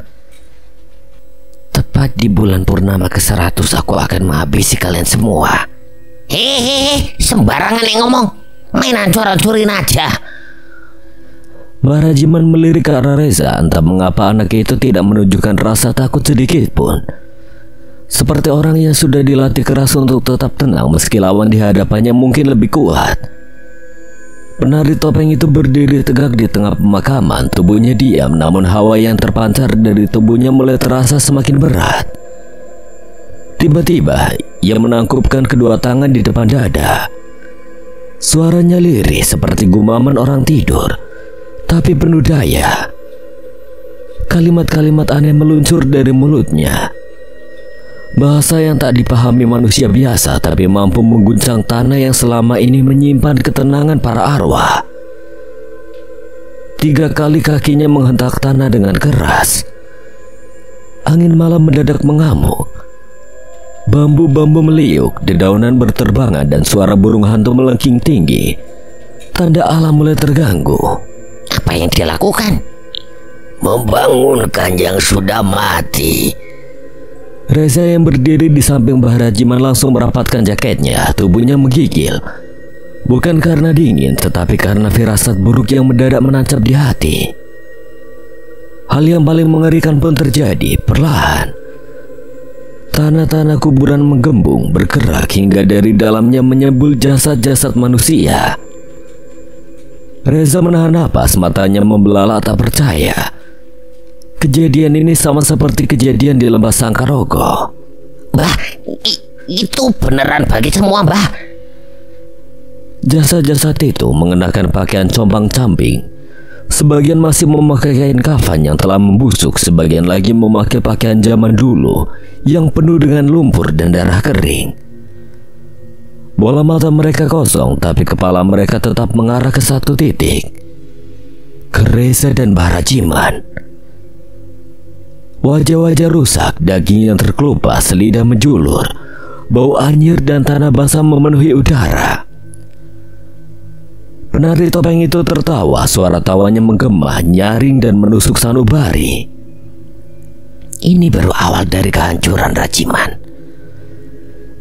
Tepat di bulan purnama ke-100 aku akan menghabisi kalian semua. Hehehe, sembarangan yang ngomong. Main hancur-hancurin aja. Bahrajiman melirik ke arah Reza, entah mengapa anak itu tidak menunjukkan rasa takut sedikit pun. Seperti orang yang sudah dilatih keras untuk tetap tenang meski lawan di hadapannya mungkin lebih kuat. Penari topeng itu berdiri tegak di tengah pemakaman, tubuhnya diam namun hawa yang terpancar dari tubuhnya mulai terasa semakin berat. Tiba-tiba ia menangkupkan kedua tangan di depan dada. Suaranya lirih seperti gumaman orang tidur, tapi penuh daya. Kalimat-kalimat aneh meluncur dari mulutnya. Bahasa yang tak dipahami manusia biasa, tapi mampu mengguncang tanah yang selama ini menyimpan ketenangan para arwah. 3 kali kakinya menghentak tanah dengan keras. Angin malam mendadak mengamuk. Bambu-bambu meliuk, dedaunan berterbangan dan suara burung hantu melengking tinggi. Tanda alam mulai terganggu. Apa yang dia lakukan? Membangunkan yang sudah mati. Reza yang berdiri di samping Bahrajiman langsung merapatkan jaketnya, tubuhnya menggigil. Bukan karena dingin, tetapi karena firasat buruk yang mendadak menancap di hati. Hal yang paling mengerikan pun terjadi perlahan. Tanah-tanah kuburan menggembung, bergerak hingga dari dalamnya menyembul jasad-jasad manusia. Reza menahan napas, matanya membelalak tak percaya. Kejadian ini sama seperti kejadian di Lembah Sangkarogo. Mbah, itu beneran bagi semua, Mbah. Jasad-jasad itu mengenakan pakaian compang-camping. Sebagian masih memakai kain kafan yang telah membusuk, sebagian lagi memakai pakaian zaman dulu yang penuh dengan lumpur dan darah kering. Bola mata mereka kosong, tapi kepala mereka tetap mengarah ke satu titik, ke Reza dan Bahrajiman. Wajah-wajah rusak, daging yang terkelupas, lidah menjulur, bau anyir dan tanah basah memenuhi udara. Penari topeng itu tertawa, suara tawanya menggema, nyaring dan menusuk sanubari. Ini baru awal dari kehancuran, Rajiman.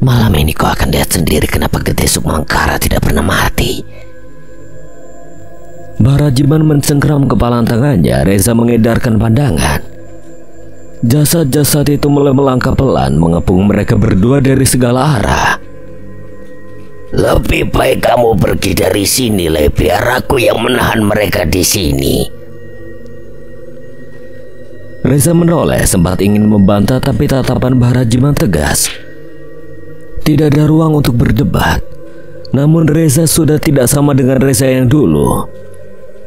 Malam ini kau akan lihat sendiri kenapa Gede Sukmangkara tidak pernah mati. Bahrajiman mencengkram kepala tangannya. Reza mengedarkan pandangan. Jasad-jasad itu mulai melangkah pelan, mengepung mereka berdua dari segala arah. Lebih baik kamu pergi dari sini, Le, biar aku yang menahan mereka di sini. Reza menoleh, sempat ingin membantah, tapi tatapan Bahrajiman tegas. Tidak ada ruang untuk berdebat. Namun Reza sudah tidak sama dengan Reza yang dulu.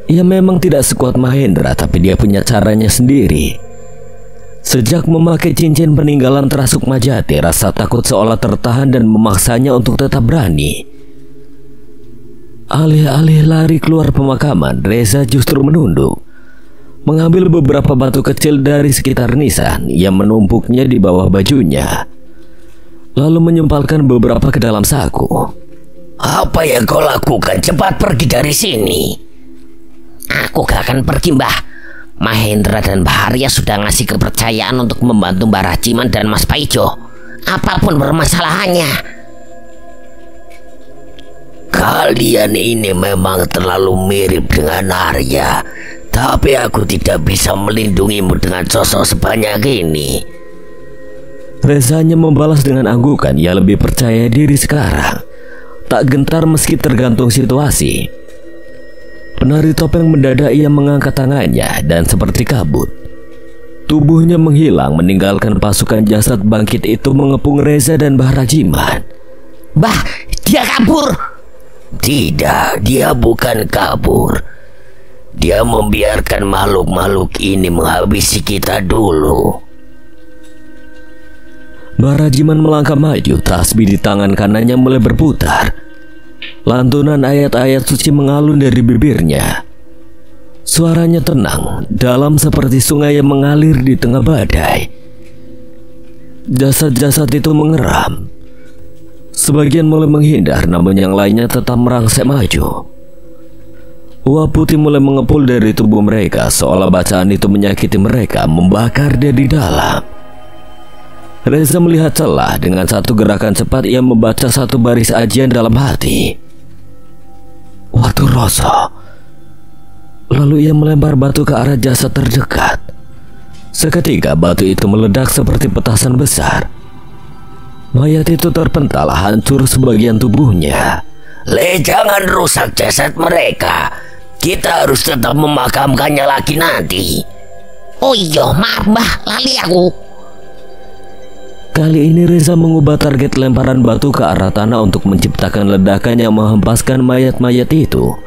Ia memang tidak sekuat Mahendra, tapi dia punya caranya sendiri. Sejak memakai cincin peninggalan Terasuk Majati, rasa takut seolah tertahan dan memaksanya untuk tetap berani. Alih-alih lari keluar pemakaman, Reza justru menunduk. Mengambil beberapa batu kecil dari sekitar nisan, ia menumpuknya di bawah bajunya, lalu menyempalkan beberapa ke dalam saku. Apa yang kau lakukan? Cepat pergi dari sini. Aku gak akan pergi, Mbah. Mahendra dan Baharia sudah ngasih kepercayaan untuk membantu Mbah Rajiman dan Mas Paijo. Apapun permasalahannya. Kalian ini memang terlalu mirip dengan Arya, tapi aku tidak bisa melindungimu dengan sosok sebanyak ini. Rezanya membalas dengan anggukan. Ia lebih percaya diri sekarang, tak gentar meski tergantung situasi. Penari topeng mendadak ia mengangkat tangannya dan seperti kabut. Tubuhnya menghilang meninggalkan pasukan jasad bangkit itu mengepung Reza dan Bahrajiman. Bah, dia kabur. Tidak, dia bukan kabur. Dia membiarkan makhluk-makhluk ini menghabisi kita dulu. Bahrajiman melangkah maju, tasbih di tangan kanannya mulai berputar. Lantunan ayat-ayat suci mengalun dari bibirnya. Suaranya tenang, dalam seperti sungai yang mengalir di tengah badai. Jasad-jasad itu mengeram. Sebagian mulai menghindar, namun yang lainnya tetap merangsek maju. Uap putih mulai mengepul dari tubuh mereka, seolah bacaan itu menyakiti mereka, membakar dari dalam. Reza melihat celah. Dengan satu gerakan cepat ia membaca satu baris ajian dalam hati. Watu Roso. Lalu ia melempar batu ke arah jasad terdekat. Seketika batu itu meledak seperti petasan besar. Mayat itu terpental, hancur sebagian tubuhnya. Le, jangan rusak jasad mereka. Kita harus tetap memakamkannya lagi nanti. Oh iya, maaf Mbah, lali aku. Kali ini Reza mengubah target lemparan batu ke arah tanah untuk menciptakan ledakan yang menghempaskan mayat-mayat itu.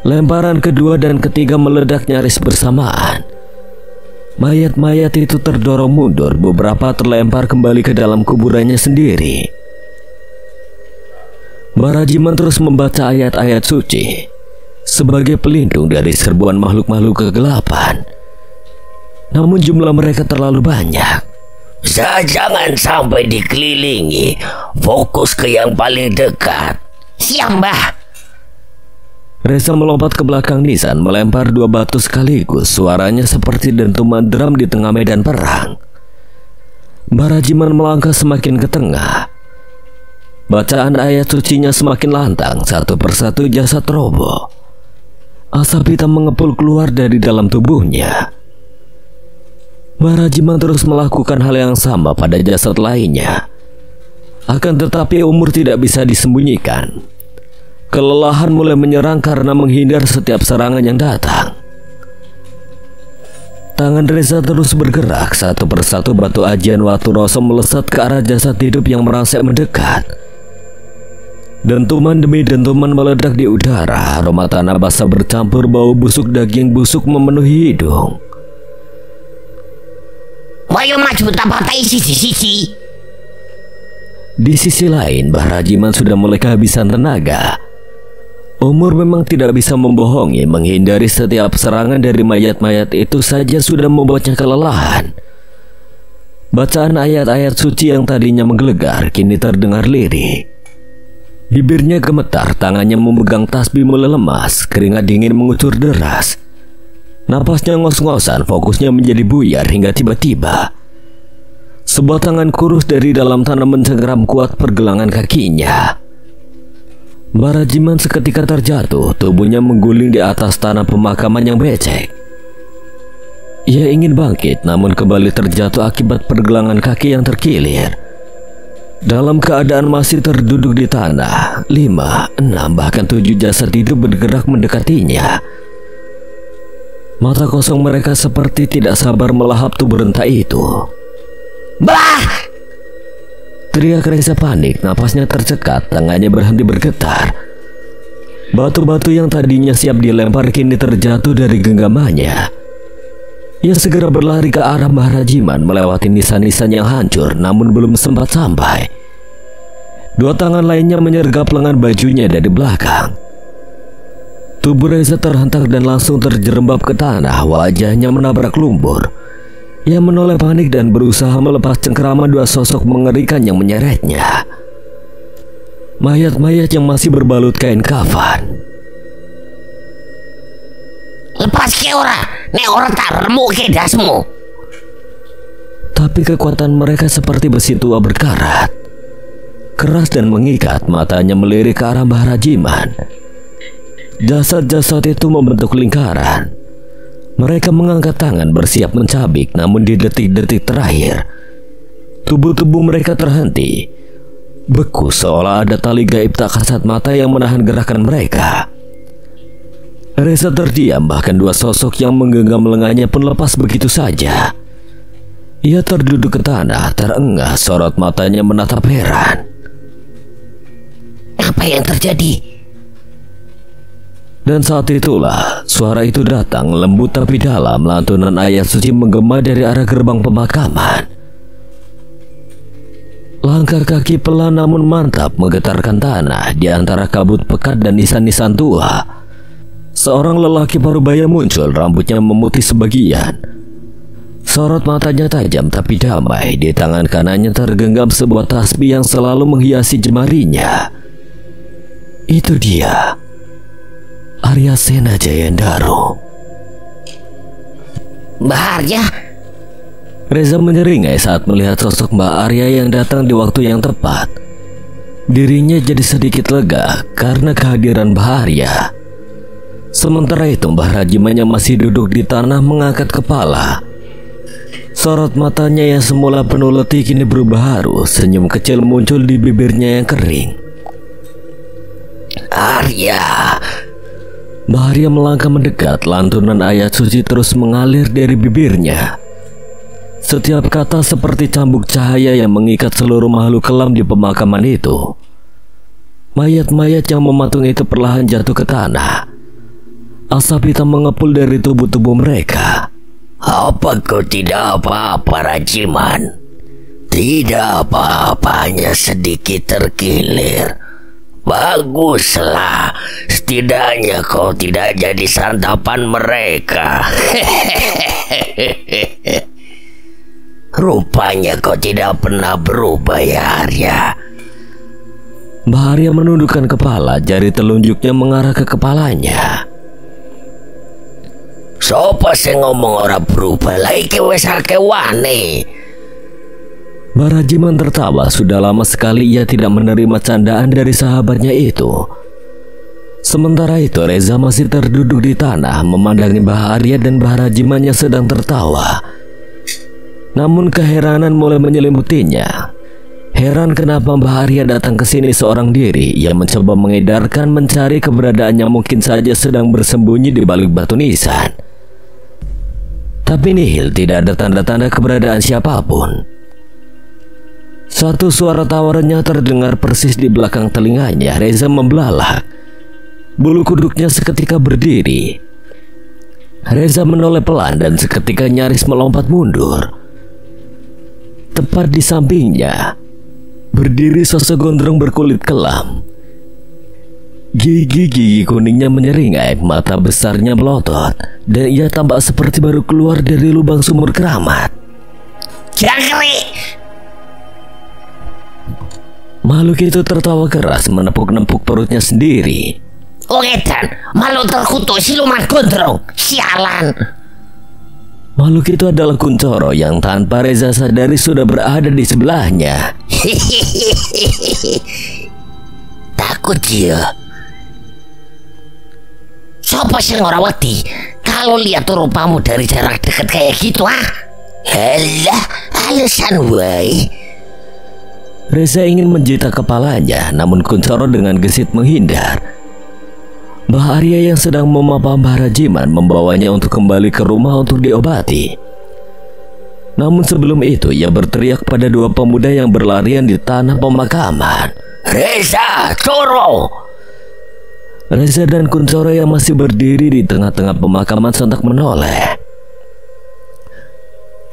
Lemparan kedua dan ketiga meledak nyaris bersamaan. Mayat-mayat itu terdorong mundur, beberapa terlempar kembali ke dalam kuburannya sendiri. Barajiman terus membaca ayat-ayat suci sebagai pelindung dari serbuan makhluk-makhluk kegelapan. Namun jumlah mereka terlalu banyak. Jangan sampai dikelilingi. Fokus ke yang paling dekat. Siap Mbah. Reza melompat ke belakang Nisan, melempar dua batu sekaligus. Suaranya seperti dentuman drum di tengah medan perang. Barajiman melangkah semakin ke tengah. Bacaan ayat sucinya semakin lantang. Satu persatu jasad roboh. Asap hitam mengepul keluar dari dalam tubuhnya. Barajiman terus melakukan hal yang sama pada jasad lainnya. Akan tetapi umur tidak bisa disembunyikan. Kelelahan mulai menyerang karena menghindar setiap serangan yang datang. Tangan Reza terus bergerak. Satu persatu batu ajian Watu Roso melesat ke arah jasad hidup yang merangsek mendekat. Dentuman demi dentuman meledak di udara. Aroma tanah basah bercampur bau busuk daging busuk memenuhi hidung. Ayo maju tapatai sisi-sisi. Di sisi lain, Barajiman sudah mulai kehabisan tenaga. Umur memang tidak bisa membohongi. Menghindari setiap serangan dari mayat-mayat itu saja sudah membuatnya kelelahan. Bacaan ayat-ayat suci yang tadinya menggelegar kini terdengar lirih. Bibirnya gemetar, tangannya memegang tasbih mulai lemas, keringat dingin mengucur deras. Napasnya ngos-ngosan, fokusnya menjadi buyar hingga tiba-tiba sebuah tangan kurus dari dalam tanah mencengkeram kuat pergelangan kakinya. Barajiman seketika terjatuh, tubuhnya mengguling di atas tanah pemakaman yang becek. Ia ingin bangkit, namun kembali terjatuh akibat pergelangan kaki yang terkilir. Dalam keadaan masih terduduk di tanah, 5, 6, bahkan 7 jasad hidup bergerak mendekatinya. Mata kosong mereka seperti tidak sabar melahap tubuh renta itu. Bah! Teriak Reza panik, napasnya tercekat, tangannya berhenti bergetar. Batu-batu yang tadinya siap dilempar kini terjatuh dari genggamannya. Ia segera berlari ke arah Barajiman, melewati nisan-nisan yang hancur, namun belum sempat sampai. Dua tangan lainnya menyergap lengan bajunya dari belakang. Tubuh Reza terhentak dan langsung terjerembab ke tanah, wajahnya menabrak lumpur. Ia menoleh panik dan berusaha melepas cengkeraman dua sosok mengerikan yang menyeretnya. Mayat-mayat yang masih berbalut kain kafan. Lepas ke ora, nek ora tak remuk ke dasmu. Tapi kekuatan mereka seperti besi tua berkarat. Keras dan mengikat, matanya melirik ke arah Barajiman. Jasad-jasad itu membentuk lingkaran. Mereka mengangkat tangan bersiap mencabik, namun di detik-detik terakhir, tubuh-tubuh mereka terhenti. Beku seolah ada tali gaib tak kasat mata yang menahan gerakan mereka. Reza terdiam, bahkan dua sosok yang menggenggam lengannya pun lepas begitu saja. Ia terduduk ke tanah, terengah, sorot matanya menatap heran. Apa yang terjadi? Dan saat itulah suara itu datang, lembut tapi dalam. Lantunan ayat suci menggema dari arah gerbang pemakaman. Langkah kaki pelan namun mantap menggetarkan tanah di antara kabut pekat dan nisan-nisan tua. Seorang lelaki parubaya muncul, rambutnya memutih sebagian. Sorot matanya tajam tapi damai. Di tangan kanannya tergenggam sebuah tasbih yang selalu menghiasi jemarinya. Itu dia, Arya Sena Jayandaro. Mbak Arya. Reza menyeringai saat melihat sosok Mbak Arya yang datang di waktu yang tepat. Dirinya jadi sedikit lega karena kehadiran Mbak Arya. Sementara itu Mbah Rajiman yang masih duduk di tanah mengangkat kepala. Sorot matanya yang semula penuh letih kini berubah haru. Senyum kecil muncul di bibirnya yang kering. Arya. Mbah Arya melangkah mendekat. Lantunan ayat suci terus mengalir dari bibirnya. Setiap kata seperti cambuk cahaya yang mengikat seluruh makhluk kelam di pemakaman itu. Mayat-mayat yang mematung itu perlahan jatuh ke tanah. Asap hitam mengepul dari tubuh-tubuh mereka. Apa kau tidak apa-apa, Rajiman? Tidak apa-apa, hanya sedikit terkilir. Baguslah, setidaknya kau tidak jadi santapan mereka. Rupanya kau tidak pernah berubah ya, Arya. Mbah Arya menundukkan kepala, jari telunjuknya mengarah ke kepalanya. Sopo sing ngomong ora berubah, iki wis akeh wane. Mbah Rajiman tertawa. Sudah lama sekali ia tidak menerima candaan dari sahabatnya itu. Sementara itu Reza masih terduduk di tanah memandangi Mbah Arya dan Mbah Rajiman yang sedang tertawa. Namun keheranan mulai menyelimutinya. Heran kenapa Mbah Arya datang ke sini seorang diri. Ia mencoba mengedarkan mencari keberadaannya, mungkin saja sedang bersembunyi di balik batu nisan. Tapi nihil, tidak ada tanda-tanda keberadaan siapapun. Satu suara tawarannya terdengar persis di belakang telinganya. Reza membelalak. Bulu kuduknya seketika berdiri. Reza menoleh pelan dan seketika nyaris melompat mundur. Tepat di sampingnya berdiri sosok gondrong berkulit kelam. Gigi-gigi kuningnya menyeringai, mata besarnya melotot, dan ia tampak seperti baru keluar dari lubang sumur keramat. Jangkrik! Makhluk itu tertawa keras, menepuk-nepuk perutnya sendiri. Oh edan, malu terkutuk siluman gondrong. Sialan. Makhluk itu adalah Kuncoro yang tanpa Reza sadari sudah berada di sebelahnya. Takut dia. Sopo sing ora wedi kalau lihat rupamu dari jarak dekat kayak gitu ah? Halah, alasan wae. Reza ingin menjita kepalanya, namun Kuncoro dengan gesit menghindar. Mbah Arya yang sedang memapa Mbah Rajiman membawanya untuk kembali ke rumah untuk diobati. Namun sebelum itu ia berteriak pada dua pemuda yang berlarian di tanah pemakaman. Reza, Coro! Reza dan Kuncoro yang masih berdiri di tengah-tengah pemakaman sontak menoleh.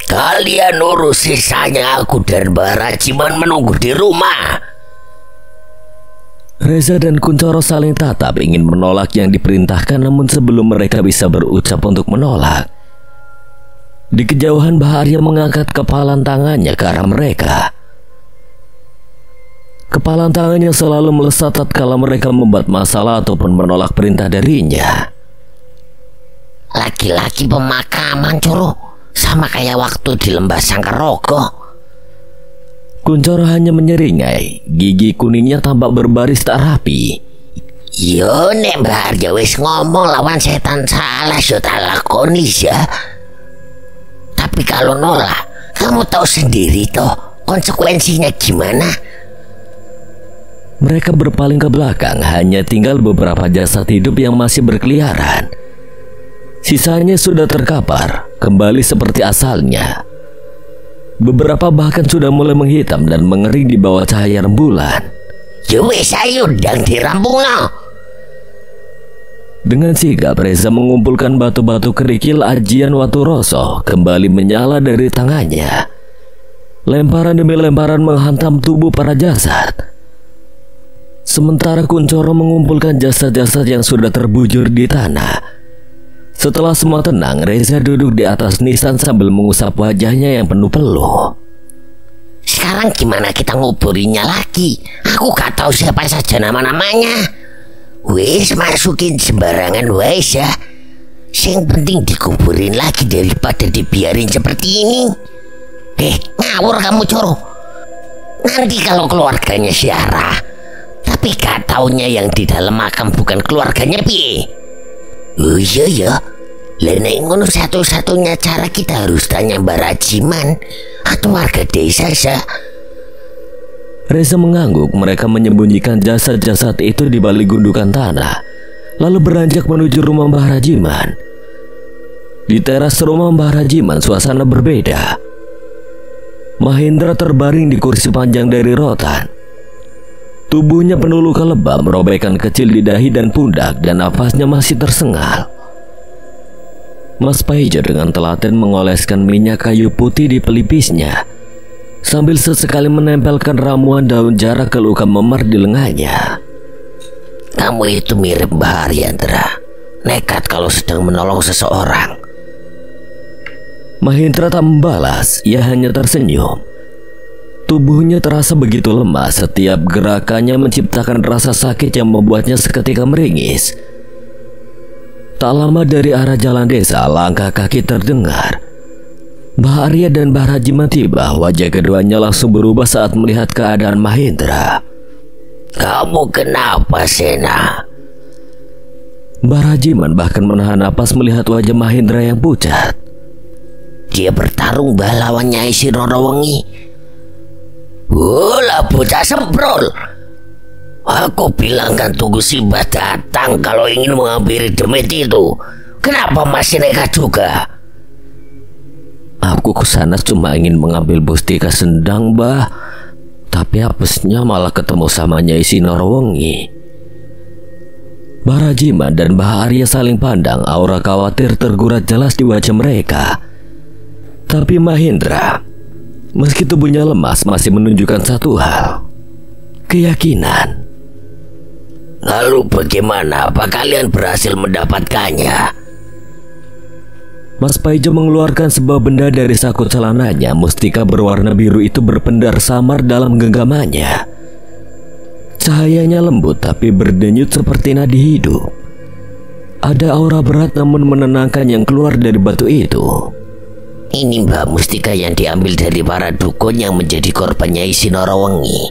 Kalian urus sisanya, aku dan Mbah Rajiman menunggu di rumah. Reza dan Kuncoro saling tatap ingin menolak yang diperintahkan, namun sebelum mereka bisa berucap untuk menolak, di kejauhan Mbah Arya mengangkat kepalan tangannya ke arah mereka. Kepalan tangannya selalu melesat tatkala mereka membuat masalah ataupun menolak perintah darinya. Laki-laki pemakaman Coro, sama kayak waktu di Lembah Sangkarogo. Kuncoro hanya menyeringai, gigi kuningnya tampak berbaris tak rapi. Yo nek Mbah Arya wis ngomong lawan setan salah yo tak lakoni ya. Tapi kalau nolak, kamu tahu sendiri toh konsekuensinya gimana. Mereka berpaling ke belakang, hanya tinggal beberapa jasad hidup yang masih berkeliaran. Sisanya sudah terkapar, kembali seperti asalnya. Beberapa bahkan sudah mulai menghitam dan mengering di bawah cahaya rembulan. Ya wis ayo ndang dirampungno. Dengan sigap Reza mengumpulkan batu-batu kerikil ajian Watu Roso kembali menyala dari tangannya. Lemparan demi lemparan menghantam tubuh para jasad. Sementara Kuncoro mengumpulkan jasad-jasad yang sudah terbujur di tanah. Setelah semua tenang, Reza duduk di atas nisan sambil mengusap wajahnya yang penuh peluh. Sekarang gimana kita nguburinya lagi? Aku gak tahu siapa saja nama-namanya. Wes masukin sembarangan wes ya. Yang penting dikuburin lagi daripada dibiarin seperti ini. Ngawur kamu Coro. Nanti kalau keluarganya siara, tapi gak taunya yang di dalam makam bukan keluarganya piye? Oh iya ya, nek ngono satu-satunya cara kita harus tanya Mbak Rajiman atau warga desa saja. Reza mengangguk. Mereka menyembunyikan jasad-jasad itu di balik gundukan tanah, lalu beranjak menuju rumah Mbah Rajiman. Di teras rumah Mbah Rajiman suasana berbeda. Mahendra terbaring di kursi panjang dari rotan. Tubuhnya penuh luka lebam, robekan kecil di dahi dan pundak, dan napasnya masih tersengal. Mas Paijo dengan telaten mengoleskan minyak kayu putih di pelipisnya, sambil sesekali menempelkan ramuan daun jarak ke luka memar di lengannya. Kamu itu mirip Mbah Haryandra, nekat kalau sedang menolong seseorang. Mahendra tak membalas, ia hanya tersenyum. Tubuhnya terasa begitu lemah, setiap gerakannya menciptakan rasa sakit yang membuatnya seketika meringis. Tak lama dari arah jalan desa, langkah kaki terdengar. Mbah Arya dan Mbah Rajiman tiba. Wajah keduanya langsung berubah saat melihat keadaan Mahendra. Kamu kenapa, Sena? Mbah Rajiman bahkan menahan napas melihat wajah Mahendra yang pucat. Dia bertarung lawan Nyai Sinorowengi. Lah bocah semprol. Aku bilang kan tunggu Simbah datang kalau ingin menghampiri demit itu. Kenapa masih nekat juga? Aku kesana cuma ingin mengambil mustika sendang, Mbah. Tapi apesnya malah ketemu sama Nyai Sinorowengi. Mbah Rajiman dan Mbah Arya saling pandang. Aura khawatir tergurat jelas di wajah mereka. Tapi Mahendra, meski tubuhnya lemas, masih menunjukkan satu hal: keyakinan. Lalu bagaimana? Apa kalian berhasil mendapatkannya? Mas Paijo mengeluarkan sebuah benda dari saku celananya. Mustika berwarna biru itu berpendar samar dalam genggamannya. Cahayanya lembut tapi berdenyut seperti nadi hidup. Ada aura berat namun menenangkan yang keluar dari batu itu. Ini Mbak, mustika yang diambil dari para dukun yang menjadi korban Nyai Sinorowengi.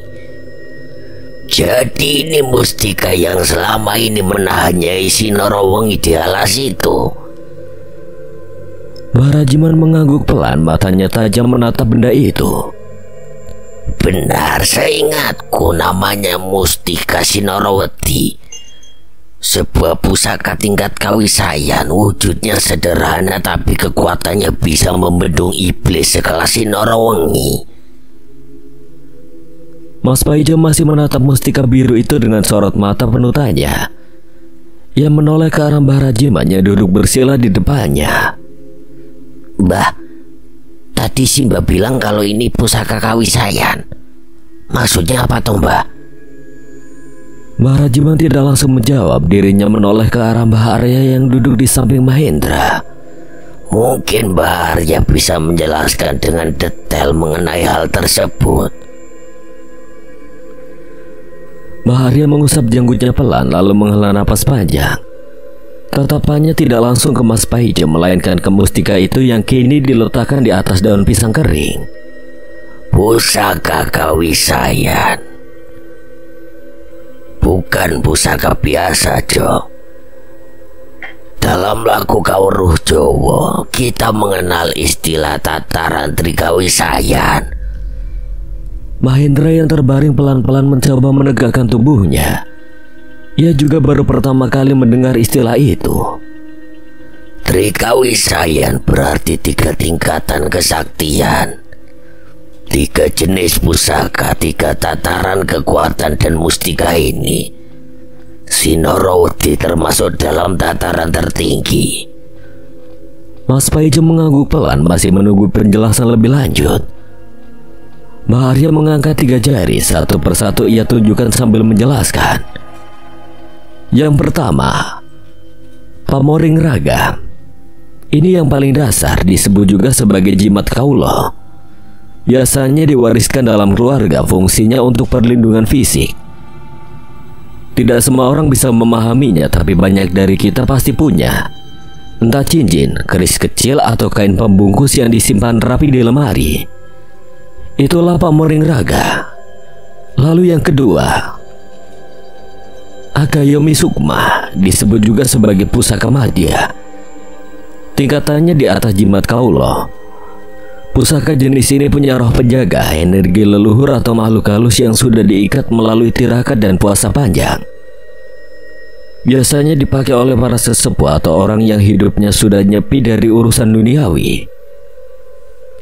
Jadi ini mustika yang selama ini menahan Nyai Sinorowengi di alas itu. Mbah Rajiman mengangguk pelan, matanya tajam menatap benda itu. Benar, seingatku namanya mustika Sinoroweti. Sebuah pusaka tingkat kawisayan, wujudnya sederhana tapi kekuatannya bisa membendung iblis sekelas Sinorowengi. Mas Paijo masih menatap mustika biru itu dengan sorot mata penuh tanya. Ia menoleh ke arah Mbah Rajiman yang duduk bersila di depannya. Mbah, tadi si Mbah bilang kalau ini pusaka kawisayan. Maksudnya apa toh, Mbah? Mbah Rajiman tidak langsung menjawab. Dirinya menoleh ke arah Mbah Arya yang duduk di samping Mahendra. Mungkin Mbah Arya bisa menjelaskan dengan detail mengenai hal tersebut. Mbah Arya mengusap janggutnya pelan lalu menghela napas panjang. Tatapannya tidak langsung ke Mas Paijo, melainkan ke mustika itu yang kini diletakkan di atas daun pisang kering. Pusaka kawisayan. Bukan pusaka biasa, Jo. Dalam laku Kawruh Jawa, kita mengenal istilah tataran trikawisayan. Mahendra yang terbaring pelan-pelan mencoba menegakkan tubuhnya. Ia juga baru pertama kali mendengar istilah itu. Trikawisayan berarti 3 tingkatan kesaktian, 3 jenis pusaka, 3 tataran kekuatan dan mustika ini. Sinoroweti termasuk dalam tataran tertinggi. Mas Paijo mengangguk pelan, masih menunggu penjelasan lebih lanjut. Mbah Arya mengangkat 3 jari, satu persatu ia tunjukkan sambil menjelaskan. Yang pertama, Pamoring Raga. Ini yang paling dasar disebut juga sebagai jimat kaulo. Biasanya diwariskan dalam keluarga, fungsinya untuk perlindungan fisik. Tidak semua orang bisa memahaminya, tapi banyak dari kita pasti punya. Entah cincin, keris kecil, atau kain pembungkus yang disimpan rapi di lemari. Itulah pamoring raga. Lalu yang kedua, Akayomi Sukma, disebut juga sebagai pusaka madya. Tingkatannya di atas jimat kaulo. Pusaka jenis ini punya roh penjaga, energi leluhur atau makhluk halus yang sudah diikat melalui tirakat dan puasa panjang. Biasanya dipakai oleh para sesepuh atau orang yang hidupnya sudah nyepi dari urusan duniawi.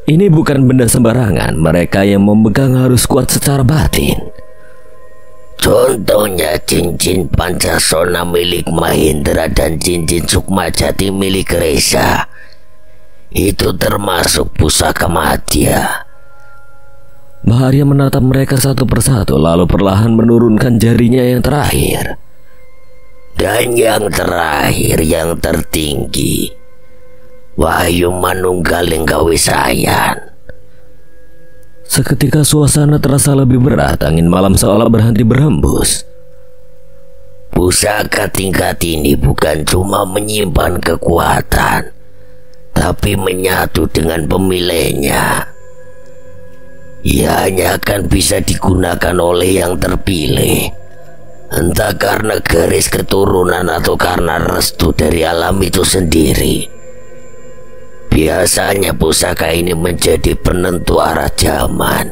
Ini bukan benda sembarangan, mereka yang memegang harus kuat secara batin. Contohnya cincin Pancasona milik Mahendra dan cincin Sukma Jati milik Reza. Itu termasuk pusaka madya. Mbah Arya menatap mereka satu persatu, lalu perlahan menurunkan jarinya yang terakhir. Dan yang terakhir, yang tertinggi, Wahyu Manunggaling Kawisayan. Seketika suasana terasa lebih berat, angin malam seolah berhenti berhembus. Pusaka tingkat ini bukan cuma menyimpan kekuatan, tapi menyatu dengan pemiliknya. Ia hanya akan bisa digunakan oleh yang terpilih, entah karena garis keturunan atau karena restu dari alam itu sendiri. Biasanya pusaka ini menjadi penentu arah zaman.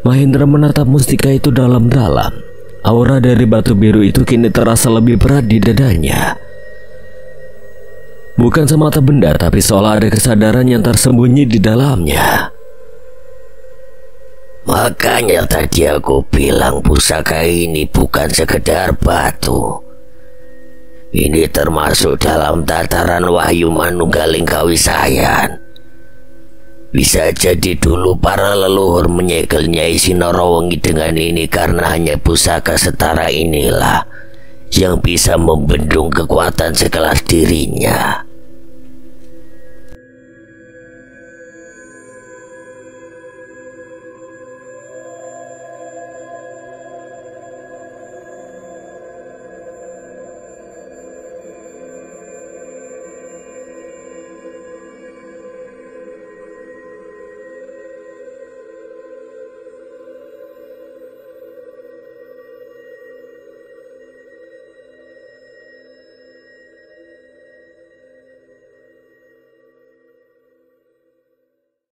Mahendra menatap mustika itu dalam-dalam. Aura dari batu biru itu kini terasa lebih berat di dadanya. Bukan semata benda, tapi seolah ada kesadaran yang tersembunyi di dalamnya. Makanya tadi aku bilang pusaka ini bukan sekedar batu. Ini termasuk dalam tataran Wahyu Manunggaling Kawisayan. Bisa jadi dulu para leluhur menyegel Nyai Sinorowengi dengan ini karena hanya pusaka setara inilah yang bisa membendung kekuatan sekelas dirinya.